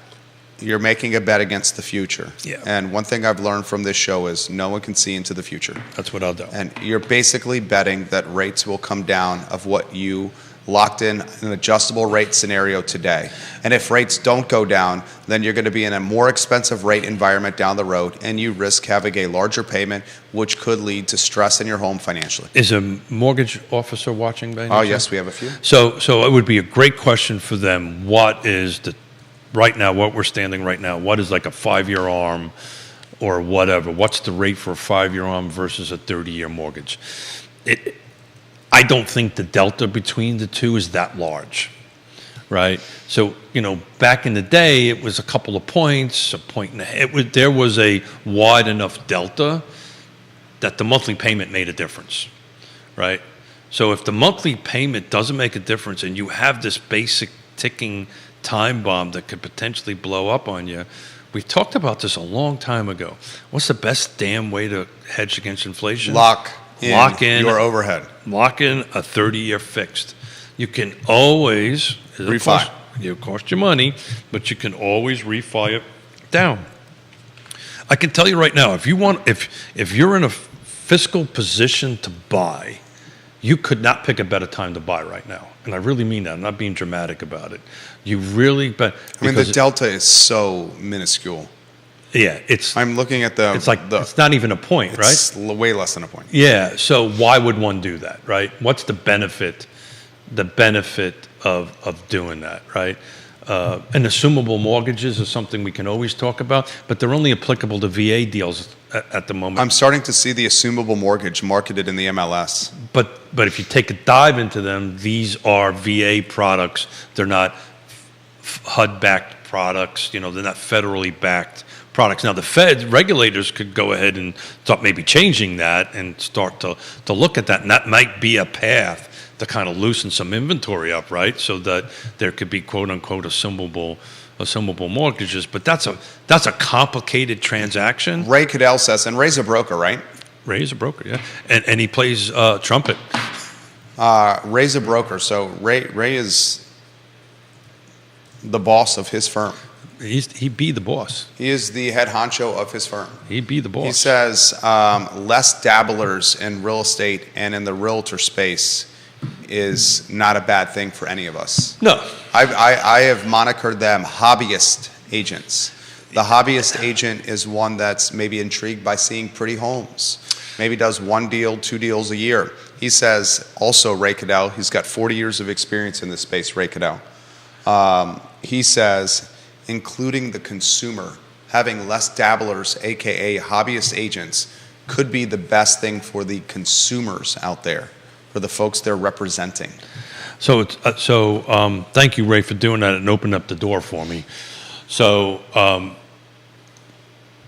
You're making a bet against the future. Yeah. And one thing I've learned from this show is no one can see into the future. That's what I'll do. And you're basically betting that rates will come down of what you locked in an adjustable rate scenario today. And if rates don't go down, then you're going to be in a more expensive rate environment down the road, and you risk having a larger payment, which could lead to stress in your home financially. Is a mortgage officer watching, by any Oh, chance? yes, we have a few. So it would be a great question for them. What is right now, what we're standing right now, what is like a 5-year ARM or whatever? What's the rate for a 5-year ARM versus a 30-year mortgage? I don't think the delta between the two is that large, right? So, back in the day, it was a couple of points, a point and a half. There was a wide enough delta that the monthly payment made a difference, right? So if the monthly payment doesn't make a difference and you have this basic ticking time bomb that could potentially blow up on you, we've talked about this a long time ago. What's the best damn way to hedge against inflation? Lock in your overhead. Lock in a 30-year fixed. You can always Refi. It'll cost you money, but you can always refi it down. I can tell you right now, if you're in a fiscal position to buy, you could not pick a better time to buy right now. And I really mean that. I'm not being dramatic about it. You really, but I mean, the delta is so minuscule. Yeah, I'm looking at the. It's not even a point, right? It's way less than a point. Yeah. So why would one do that, right? What's the benefit? The benefit of doing that, right? And assumable mortgages is something we can always talk about, but they're only applicable to VA deals at the moment. I'm starting to see the assumable mortgage marketed in the MLS. But if you take a dive into them, these are VA products. They're not HUD-backed products. They're not federally backed products. Now, the Fed regulators could go ahead and start maybe changing that and start to look at that, and that might be a path to kind of loosen some inventory up, right? So that there could be quote unquote assumable mortgages, but that's a complicated transaction. Ray Cadell says, and Ray's a broker, right? Ray's a broker, yeah, and he plays trumpet. Ray's a broker, so Ray is the boss of his firm. He'd be the boss. He is the head honcho of his firm. He'd be the boss. He says less dabblers in real estate and in the realtor space is not a bad thing for any of us. No. I have monikered them hobbyist agents. The hobbyist agent is one that's maybe intrigued by seeing pretty homes. Maybe does 1 deal, 2 deals a year. He says, also Ray Cadell, he's got 40 years of experience in this space, Ray Cadell. He says, including the consumer, having less dabblers, AKA hobbyist agents, could be the best thing for the consumers out there, for the folks they're representing. So thank you, Ray, for doing that and opening up the door for me. So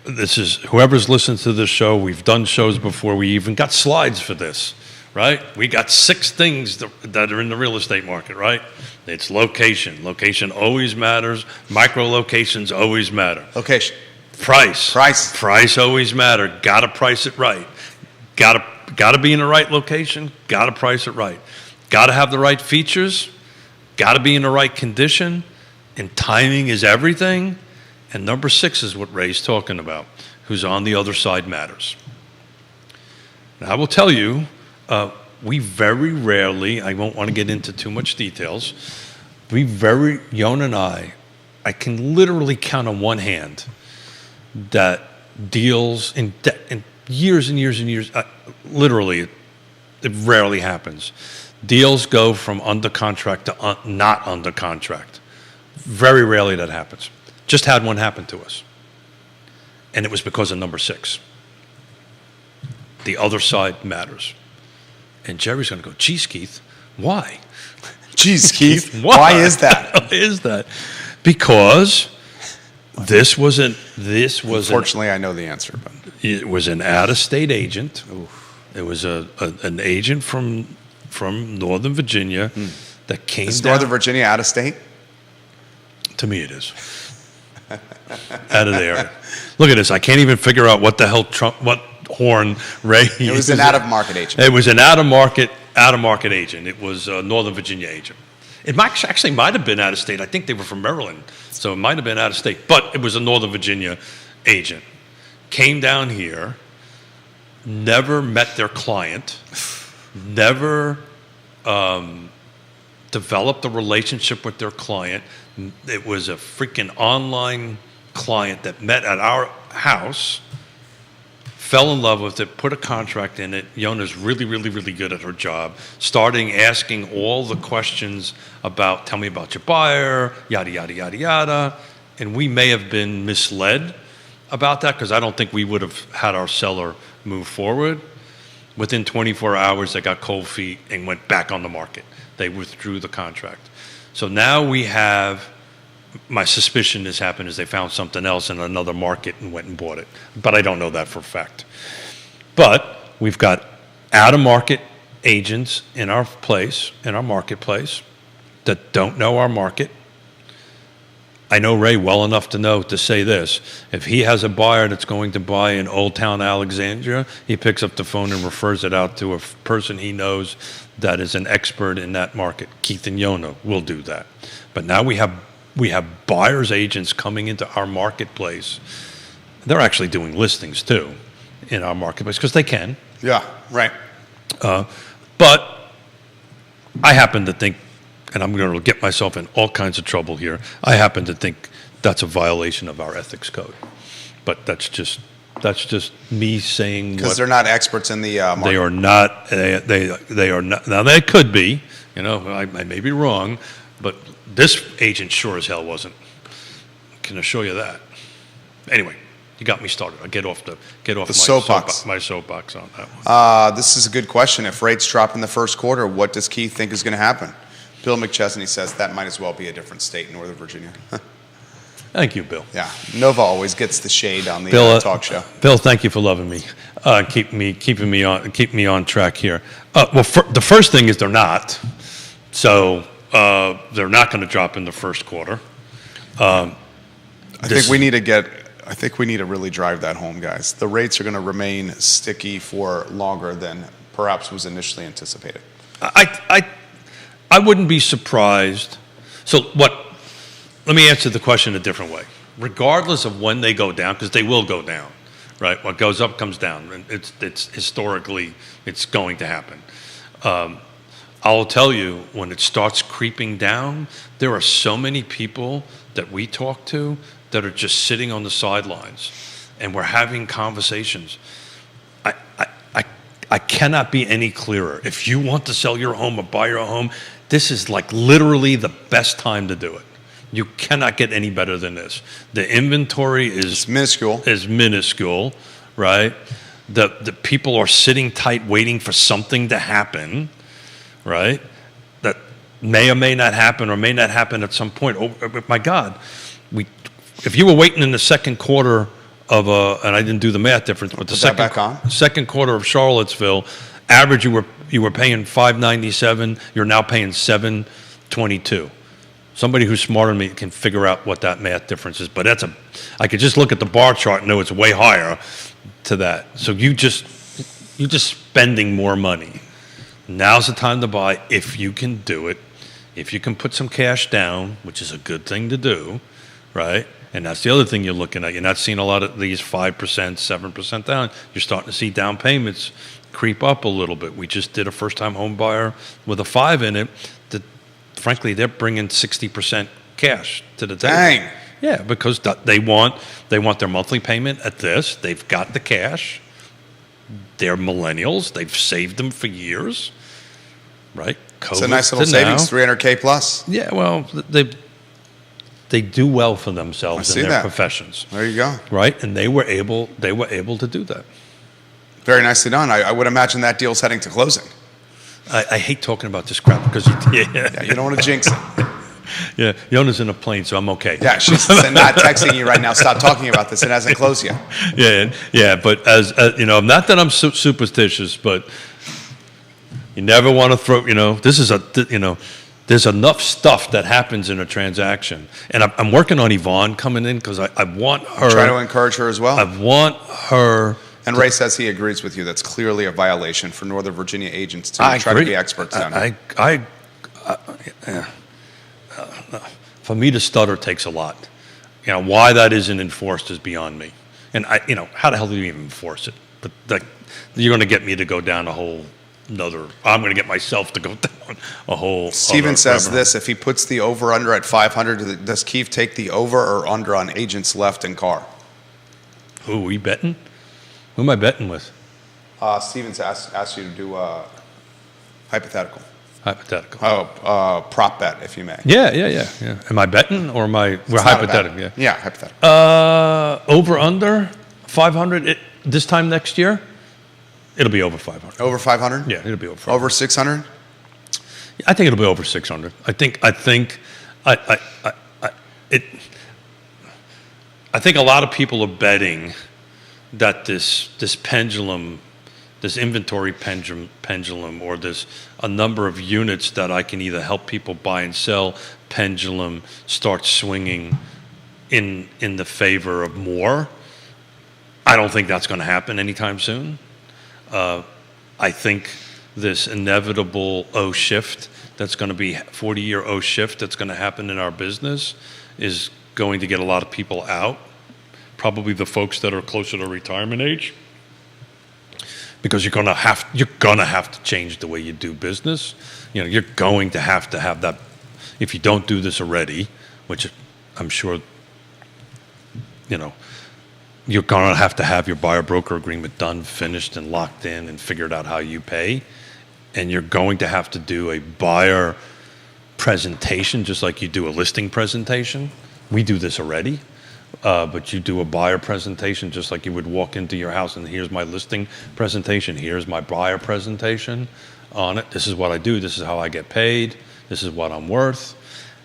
this is, whoever's listened to this show, we've done shows before, we even got slides for this, right? We got 6 things that are in the real estate market, right? It's location. Location always matters. Micro locations always matter. Location. Price always matter. Got to price it right. Got to be in the right location. Got to price it right. Got to have the right features. Got to be in the right condition. And timing is everything. And number 6 is what Ray's talking about. Who's on the other side matters. Now, I will tell you, we very rarely, I won't want to get into too much details, Yon and I can literally count on one hand that deals in years and years and years, literally, it rarely happens. Deals go from under contract to not under contract. Very rarely that happens. Just had one happen to us. And it was because of number 6. The other side matters. And Jerry's going to go, geez, Keith, why? Geez, Keith, why is that? Why is that? Because this was Unfortunately, I know the answer. But it was an out-of-state agent. Oof. It was an agent from Northern Virginia that came is down. Northern Virginia out of state? To me, it is. Out of there. Look at this. I can't even figure out what the hell what horn Ray used. It was an out-of-market agent. It was an out-of-market agent. It was a Northern Virginia agent. It actually might have been out of state. I think they were from Maryland, so it might have been out of state. But it was a Northern Virginia agent. Came down here, never met their client, never developed a relationship with their client. It was a freaking online client that met at our house, fell in love with it, put a contract in it. Yona's really, really, really good at her job, starting asking all the questions about, tell me about your buyer, yada, yada, yada, yada. And we may have been misled about that because I don't think we would have had our seller move forward. Within 24 hours, they got cold feet and went back on the market. They withdrew the contract. So now we have, my suspicion has happened is they found something else in another market and went and bought it. But I don't know that for a fact. But we've got out-of-market agents in our place, in our marketplace, that don't know our market. I know Ray well enough to know to say this. If he has a buyer that's going to buy in Old Town Alexandria, he picks up the phone and refers it out to a person he knows that is an expert in that market. Keith and Yona will do that. But now we have buyers agents coming into our marketplace. They're actually doing listings too in our marketplace because they can. Yeah, right. But I happen to think, and I'm going to get myself in all kinds of trouble here, I happen to think that's a violation of our ethics code. But that's just me saying Because they're not experts in the market. they are not. They are not. Now they could be. I may be wrong, but this agent sure as hell wasn't. Can assure you that. Anyway, you got me started. I'll get off my soapbox on that one. This is a good question. If rates drop in the first quarter, what does Keith think is going to happen? Bill McChesney says that might as well be a different state in Northern Virginia. Thank you, Bill. Yeah, Nova always gets the shade on the Bill, talk show. Bill, thank you for loving me, keeping me on track here. The first thing is they're not, so they're not going to drop in the first quarter. I think we need to really drive that home, guys. The rates are going to remain sticky for longer than perhaps was initially anticipated. I wouldn't be surprised. Let me answer the question a different way. Regardless of when they go down, because they will go down, right? What goes up comes down, and it's historically it's going to happen. I'll tell you, when it starts creeping down, there are so many people that we talk to that are just sitting on the sidelines, and we're having conversations. I cannot be any clearer. If you want to sell your home or buy your home, this is like literally the best time to do it. You cannot get any better than this. The inventory is minuscule, right? The people are sitting tight waiting for something to happen, right? That may or may not happen or may not happen at some point. Oh, my God. If you were waiting in the second quarter of and I didn't do the math difference, but the second quarter of Charlottesville, average you were paying $597. You're now paying $722. Somebody who's smarter than me can figure out what that math difference is. But I could just look at the bar chart and know it's way higher to that. So you're just spending more money. Now's the time to buy if you can do it. If you can put some cash down, which is a good thing to do, right? And that's the other thing you're looking at. You're not seeing a lot of these 5%, 7% down. You're starting to see down payments creep up a little bit. We just did a first-time home buyer with a 5 in it that, frankly, they're bringing 60% cash to the table. Dang. Yeah, because they want their monthly payment at this. They've got the cash. They're millennials. They've saved them for years, right? It's a nice little savings, $300K plus. Yeah, well, they do well for themselves in their professions. There you go. Right, and they were able to do that. Very nicely done. I would imagine that deal's heading to closing. I hate talking about this crap because you don't want to jinx it. Yeah, Yona's in a plane, so I'm okay. Yeah, she's not texting you right now. Stop talking about this. It hasn't closed yet. Yeah. But as not that I'm superstitious, but you never want to throw. This is there's enough stuff that happens in a transaction, and I'm working on Yvonne coming in because I want her. Try to encourage her as well. I want her. And Ray says he agrees with you. That's clearly a violation for Northern Virginia agents to try to be experts down here. For me to stutter takes a lot. Why that isn't enforced is beyond me. And how the hell do you even enforce it? But you're going to get me to go down a whole I'm going to get myself to go down a whole. Steven other says rabbit this: if he puts the over under at 500, does Keith take the over or under on agents left in car? hole. Who are we betting? Who am I betting with? Steven's asked you to do a hypothetical. Hypothetical. Prop bet, if you may. Yeah. Am I betting or am I? We're It's not a hypothetical. bet. Yeah. Yeah, hypothetical. Over under 500 this time next year. It'll be over 500. Over 500? Yeah, it'll be over 500. Over 600? I think it'll be over 600. I think a lot of people are betting that this pendulum, this inventory pendulum, or this a number of units that I can either help people buy and sell pendulum starts swinging in the favor of more. I don't think that's going to happen anytime soon. I think this inevitable O shift that's going to be 40-year O shift that's going to happen in our business is going to get a lot of people out, probably the folks that are closer to retirement age, because you're going to have to change the way you do business. You're going to have that. If you don't do this already, which I'm sure, you're going to have your buyer-broker agreement done, finished, and locked in and figured out how you pay. And you're going to have to do a buyer presentation just like you do a listing presentation. We do this already, but you do a buyer presentation just like you would walk into your house and here's my listing presentation, here's my buyer presentation on it. This is what I do, this is how I get paid, this is what I'm worth.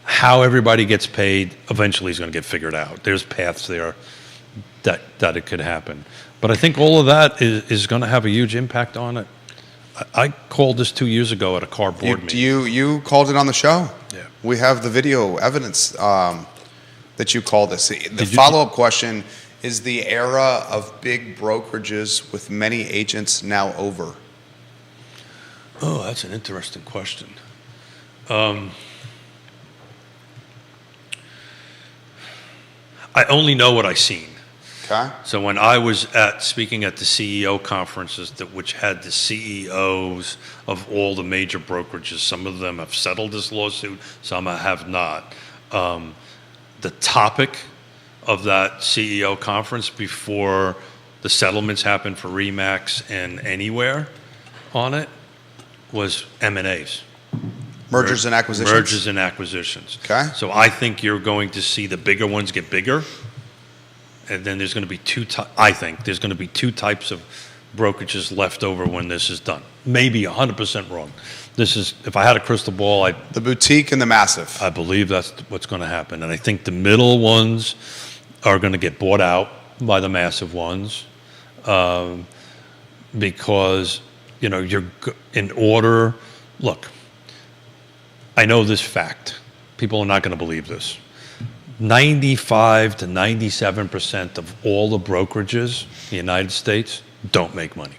How everybody gets paid eventually is going to get figured out. There's paths there that it could happen. But I think all of that is going to have a huge impact on it. I called this 2 years ago at a car board meeting. You called it on the show? Yeah. We have the video evidence that you called this. The follow-up question, is the era of big brokerages with many agents now over? Oh, that's an interesting question. I only know what I've seen. Okay. So when I was speaking at the CEO conferences which had the CEOs of all the major brokerages, some of them have settled this lawsuit, some have not. The topic of that CEO conference before the settlements happened for Remax and Anywhere on it was M&As. Mergers and acquisitions? Mergers and acquisitions. Okay. So I think you're going to see the bigger ones get bigger. And then there's going to be I think there's going to be two types of brokerages left over when this is done. Maybe 100% wrong. This is, if I had a crystal ball, the boutique and the massive. I believe that's what's going to happen. And I think the middle ones are going to get bought out by the massive ones because, you're in order. Look, I know this fact. People are not going to believe this. 95 to 97% of all the brokerages in the United States don't make money.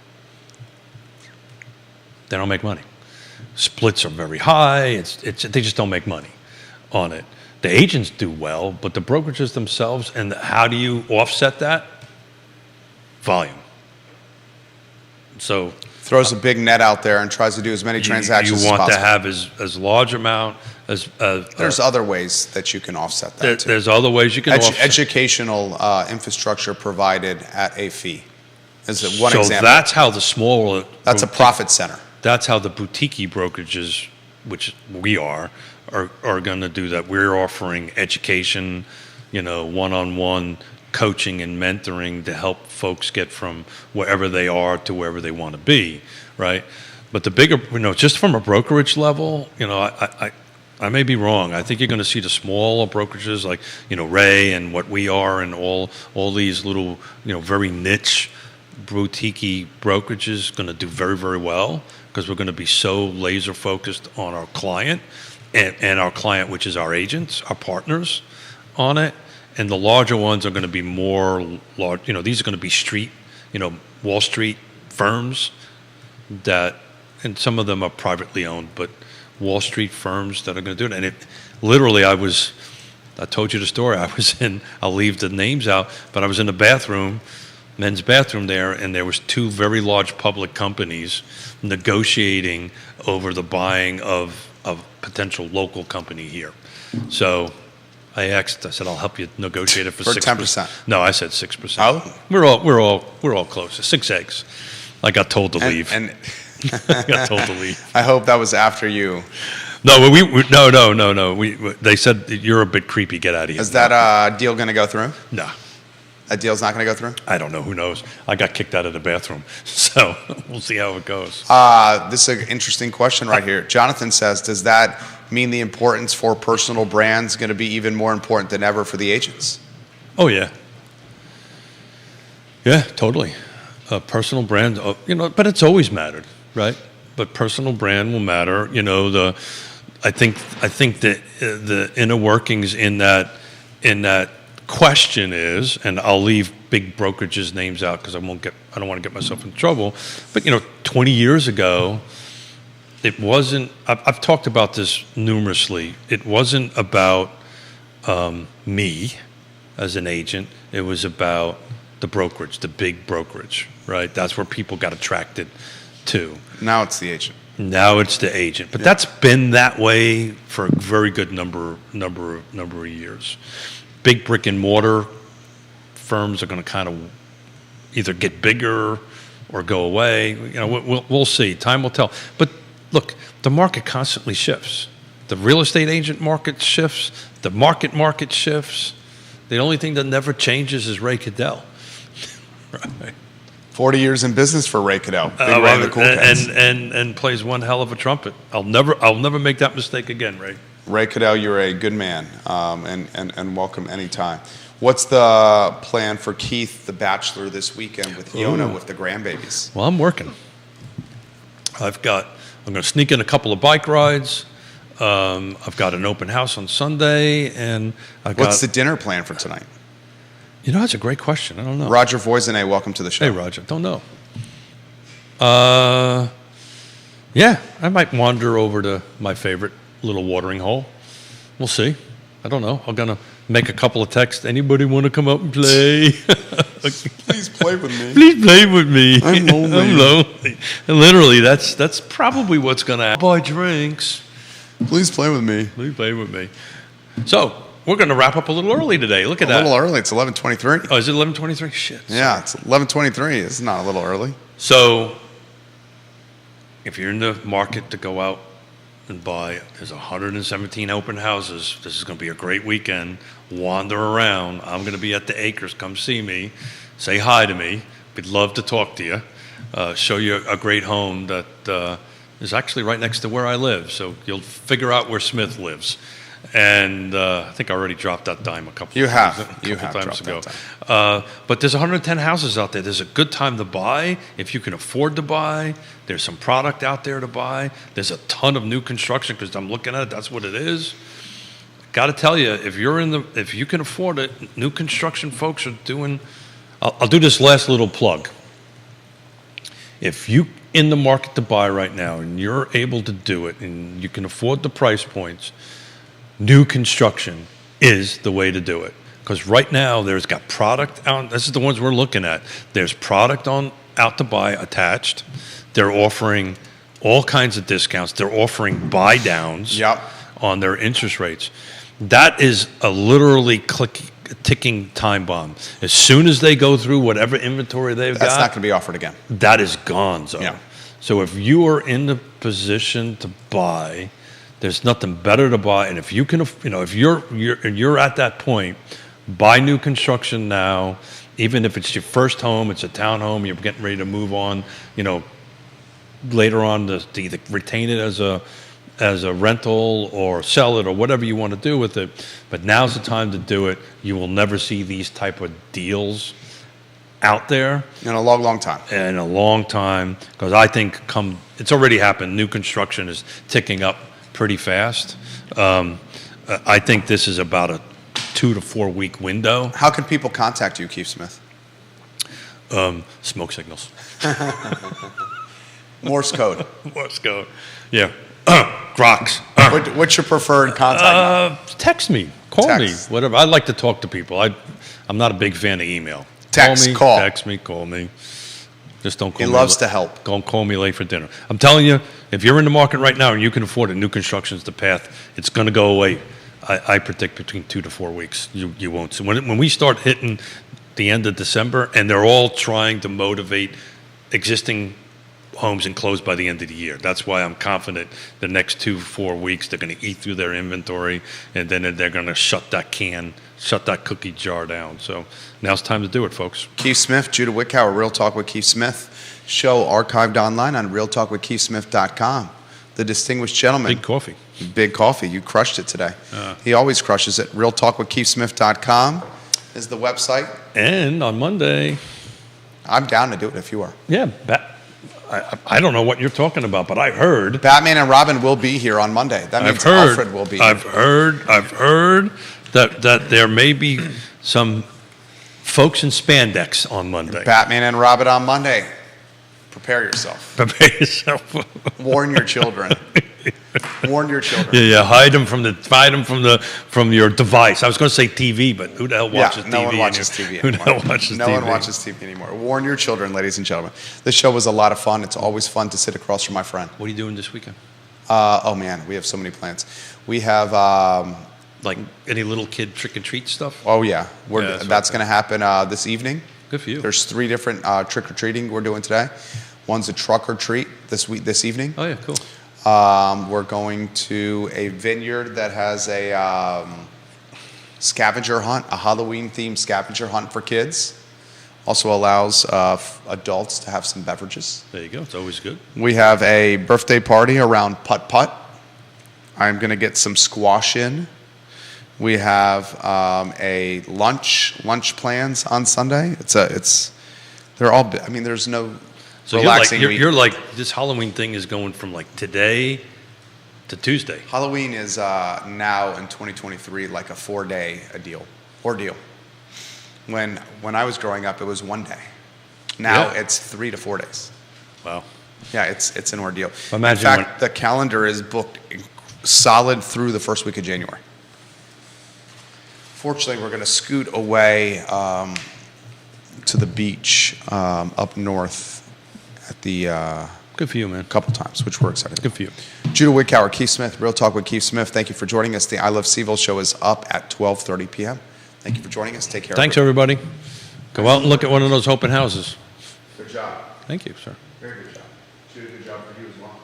They don't make money. Splits are very high. They just don't make money on it. The agents do well, but the brokerages themselves, and how do you offset that? Volume. So throws a big net out there and tries to do as many transactions as possible. You want to have as large amount as there's other ways that you can offset that too. There's other ways you can offset. Educational infrastructure provided at a fee is one example. So that's how the smaller... That's a profit center. That's how the boutique brokerages, which we are going to do that. We're offering education, one-on-one coaching and mentoring to help folks get from wherever they are to wherever they want to be, right? But the bigger, just from a brokerage level, I may be wrong. I think you're going to see the smaller brokerages like, Ray and what we are and all these little, very niche boutique brokerages going to do very, very well because we're going to be so laser focused on our client and our client, which is our agents, our partners on it. And the larger ones are going to be more large, these are going to be street, Wall Street firms that, and some of them are privately owned, but Wall Street firms that are going to do it. And literally, I told you the story. I'll leave the names out, but I was in the bathroom men's bathroom there, and there was two very large public companies negotiating over the buying of a potential local company here. So I said, I'll help you negotiate it for 10%. No, I said 6%. Oh? We're all close. 6 eggs. I got told to leave. And I got told to leave. I hope that was after you. No, no. They said you're a bit creepy. Get out of here. Is that deal going to go through? No. That deal's not going to go through? I don't know. Who knows? I got kicked out of the bathroom, so we'll see how it goes. This is an interesting question right here. Jonathan says, does that mean the importance for personal brands going to be even more important than ever for the agents? Oh yeah, yeah, totally. Personal brand, but it's always mattered, right? But personal brand will matter. I think that the inner workings in that question is, and I'll leave big brokerages' names out because I don't want to get myself in trouble. But 20 years ago, it wasn't. I've talked about this numerously. It wasn't about me as an agent. It was about the brokerage, the big brokerage, right? That's where people got attracted to. Now it's the agent. Now it's the agent, but that's been that way for a very good number of years. Big brick and mortar firms are going to kind of either get bigger or go away. We'll see. Time will tell. But look, the market constantly shifts. The real estate agent market shifts. The market shifts. The only thing that never changes is Ray Cadell. Right. 40 years in business for Ray Cadell. Big Ray and the Cool Cats. And plays one hell of a trumpet. I'll never make that mistake again, Ray. Ray Cadell, you're a good man, and welcome anytime. What's the plan for Keith, the Bachelor, this weekend with Yona with the grandbabies? Well, I'm working. I'm going to sneak in a couple of bike rides. I've got an open house on Sunday, and What's the dinner plan for tonight? That's a great question. I don't know. Roger Voisinay, welcome to the show. Hey, Roger. Don't know. Yeah, I might wander over to my favorite little watering hole. We'll see. I don't know. I'm going to make a couple of texts. Anybody want to come up and play? Please play with me. Please play with me. I'm lonely. I'm lonely. And literally, that's probably what's going to happen. Buy drinks. Please play with me. Please play with me. So, we're going to wrap up a little early today. Look at that. A little early. It's 11:23. Oh, is it 11:23? Shit. Yeah, it's 11:23. It's not a little early. So, if you're in the market to go out and buy, there's 117 open houses. This is going to be a great weekend. Wander around. I'm going to be at the Acres. Come see me. Say hi to me. We'd love to talk to you. Show you a great home that is actually right next to where I live. So you'll figure out where Smith lives. And I think I already dropped that dime a couple times ago. But there's 110 houses out there. There's a good time to buy if you can afford to buy. There's some product out there to buy. There's a ton of new construction because I'm looking at it. That's what it is. Got to tell you, if you can afford it, new construction folks are doing. I'll do this last little plug. If you in the market to buy right now and you're able to do it and you can afford the price points, new construction is the way to do it. Because right now there's got product out. This is the ones we're looking at. There's product out to buy attached. They're offering all kinds of discounts. They're offering buy downs on their interest rates. That is a literally ticking time bomb. As soon as they go through whatever inventory they've got, that's not going to be offered again. That is gone. Yeah. So if you are in the position to buy, there's nothing better to buy. And if you can, if you're at that point, buy new construction now. Even if it's your first home, it's a townhome, you're getting ready to move on. Later on to either retain it as a rental or sell it or whatever you want to do with it. But now's the time to do it. You will never see these type of deals out there in a long time. In a long time, because I think it's already happened. New construction is ticking up pretty fast. I think this is about a 2 to 4 week window. How can people contact you, Keith Smith? Smoke signals. Morse code. Morse code. Yeah. Groks. What's your preferred contact? Text me. Call me. Whatever. I like to talk to people. I'm not a big fan of email. Text, me, call. text me, call me. Just don't call He me. loves to help. Don't call me late for dinner. I'm telling you, if you're in the market right now and you can afford it, new construction's the path. It's going to go away. I predict between 2 to 4 weeks. You won't. So when we start hitting the end of December, and they're all trying to motivate existing homes and close by the end of the year. That's why I'm confident the next 2-4 weeks they're going to eat through their inventory, and then they're going to shut that cookie jar down. So now's time to do it, folks. Keith Smith, Judah Wickower, Real Talk with Keith Smith. Show archived online on realtalkwithkeithsmith.com. The distinguished gentleman. Big coffee. Big coffee. You crushed it today. He always crushes it. realtalkwithkeithsmith.com is the website. And on Monday, I'm down to do it if you are. yeah, I don't know what you're talking about, but I heard. Batman and Robin will be here on Monday. That means Alfred will be here. I've heard that there may be some folks in spandex on Monday. Batman and Robin on Monday. Prepare yourself. Prepare yourself. Warn your children. Warn your children. Yeah. Hide them from your device. I was going to say TV, but who the hell watches TV? No one watches TV Who the anymore. hell watches No TV? one watches TV anymore. Warn your children, ladies and gentlemen. This show was a lot of fun. It's always fun to sit across from my friend. What are you doing this weekend? Oh man, we have so many plans. We have. Like any little kid trick or treat stuff? Oh yeah, Yeah, that's going to happen this evening. Good for you. There's 3 different trick or treating we're doing today. One's a truck or treat this evening. Oh yeah, cool. We're going to a vineyard that has a scavenger hunt, a Halloween-themed scavenger hunt for kids. Also allows adults to have some beverages. There you go. It's always good. We have a birthday party around putt-putt. I'm going to get some squash in. We have a lunch plans on Sunday. They're all. I mean, there's no So relaxing. you're like this Halloween thing is going from like today to Tuesday. Halloween is now in 2023 like a 4-day ordeal. When I was growing up, it was 1 day. Now Yeah. it's 3 to 4 days. Wow. Yeah, it's an ordeal. Imagine in fact, the calendar is booked solid through the first week of January. Fortunately, we're going to scoot away to the beach up north at the Good for you, man. couple times, which we're excited about. Good for you. Judah Wickower, Keith Smith, Real Talk with Keith Smith. Thank you for joining us. The I Love Seville show is up at 12:30 p.m. Thank you for joining us. Take care. Thanks, everybody. Go out and look at one of those open houses. Good job. Thank you, sir. Very good job. Judah, good job for you as well.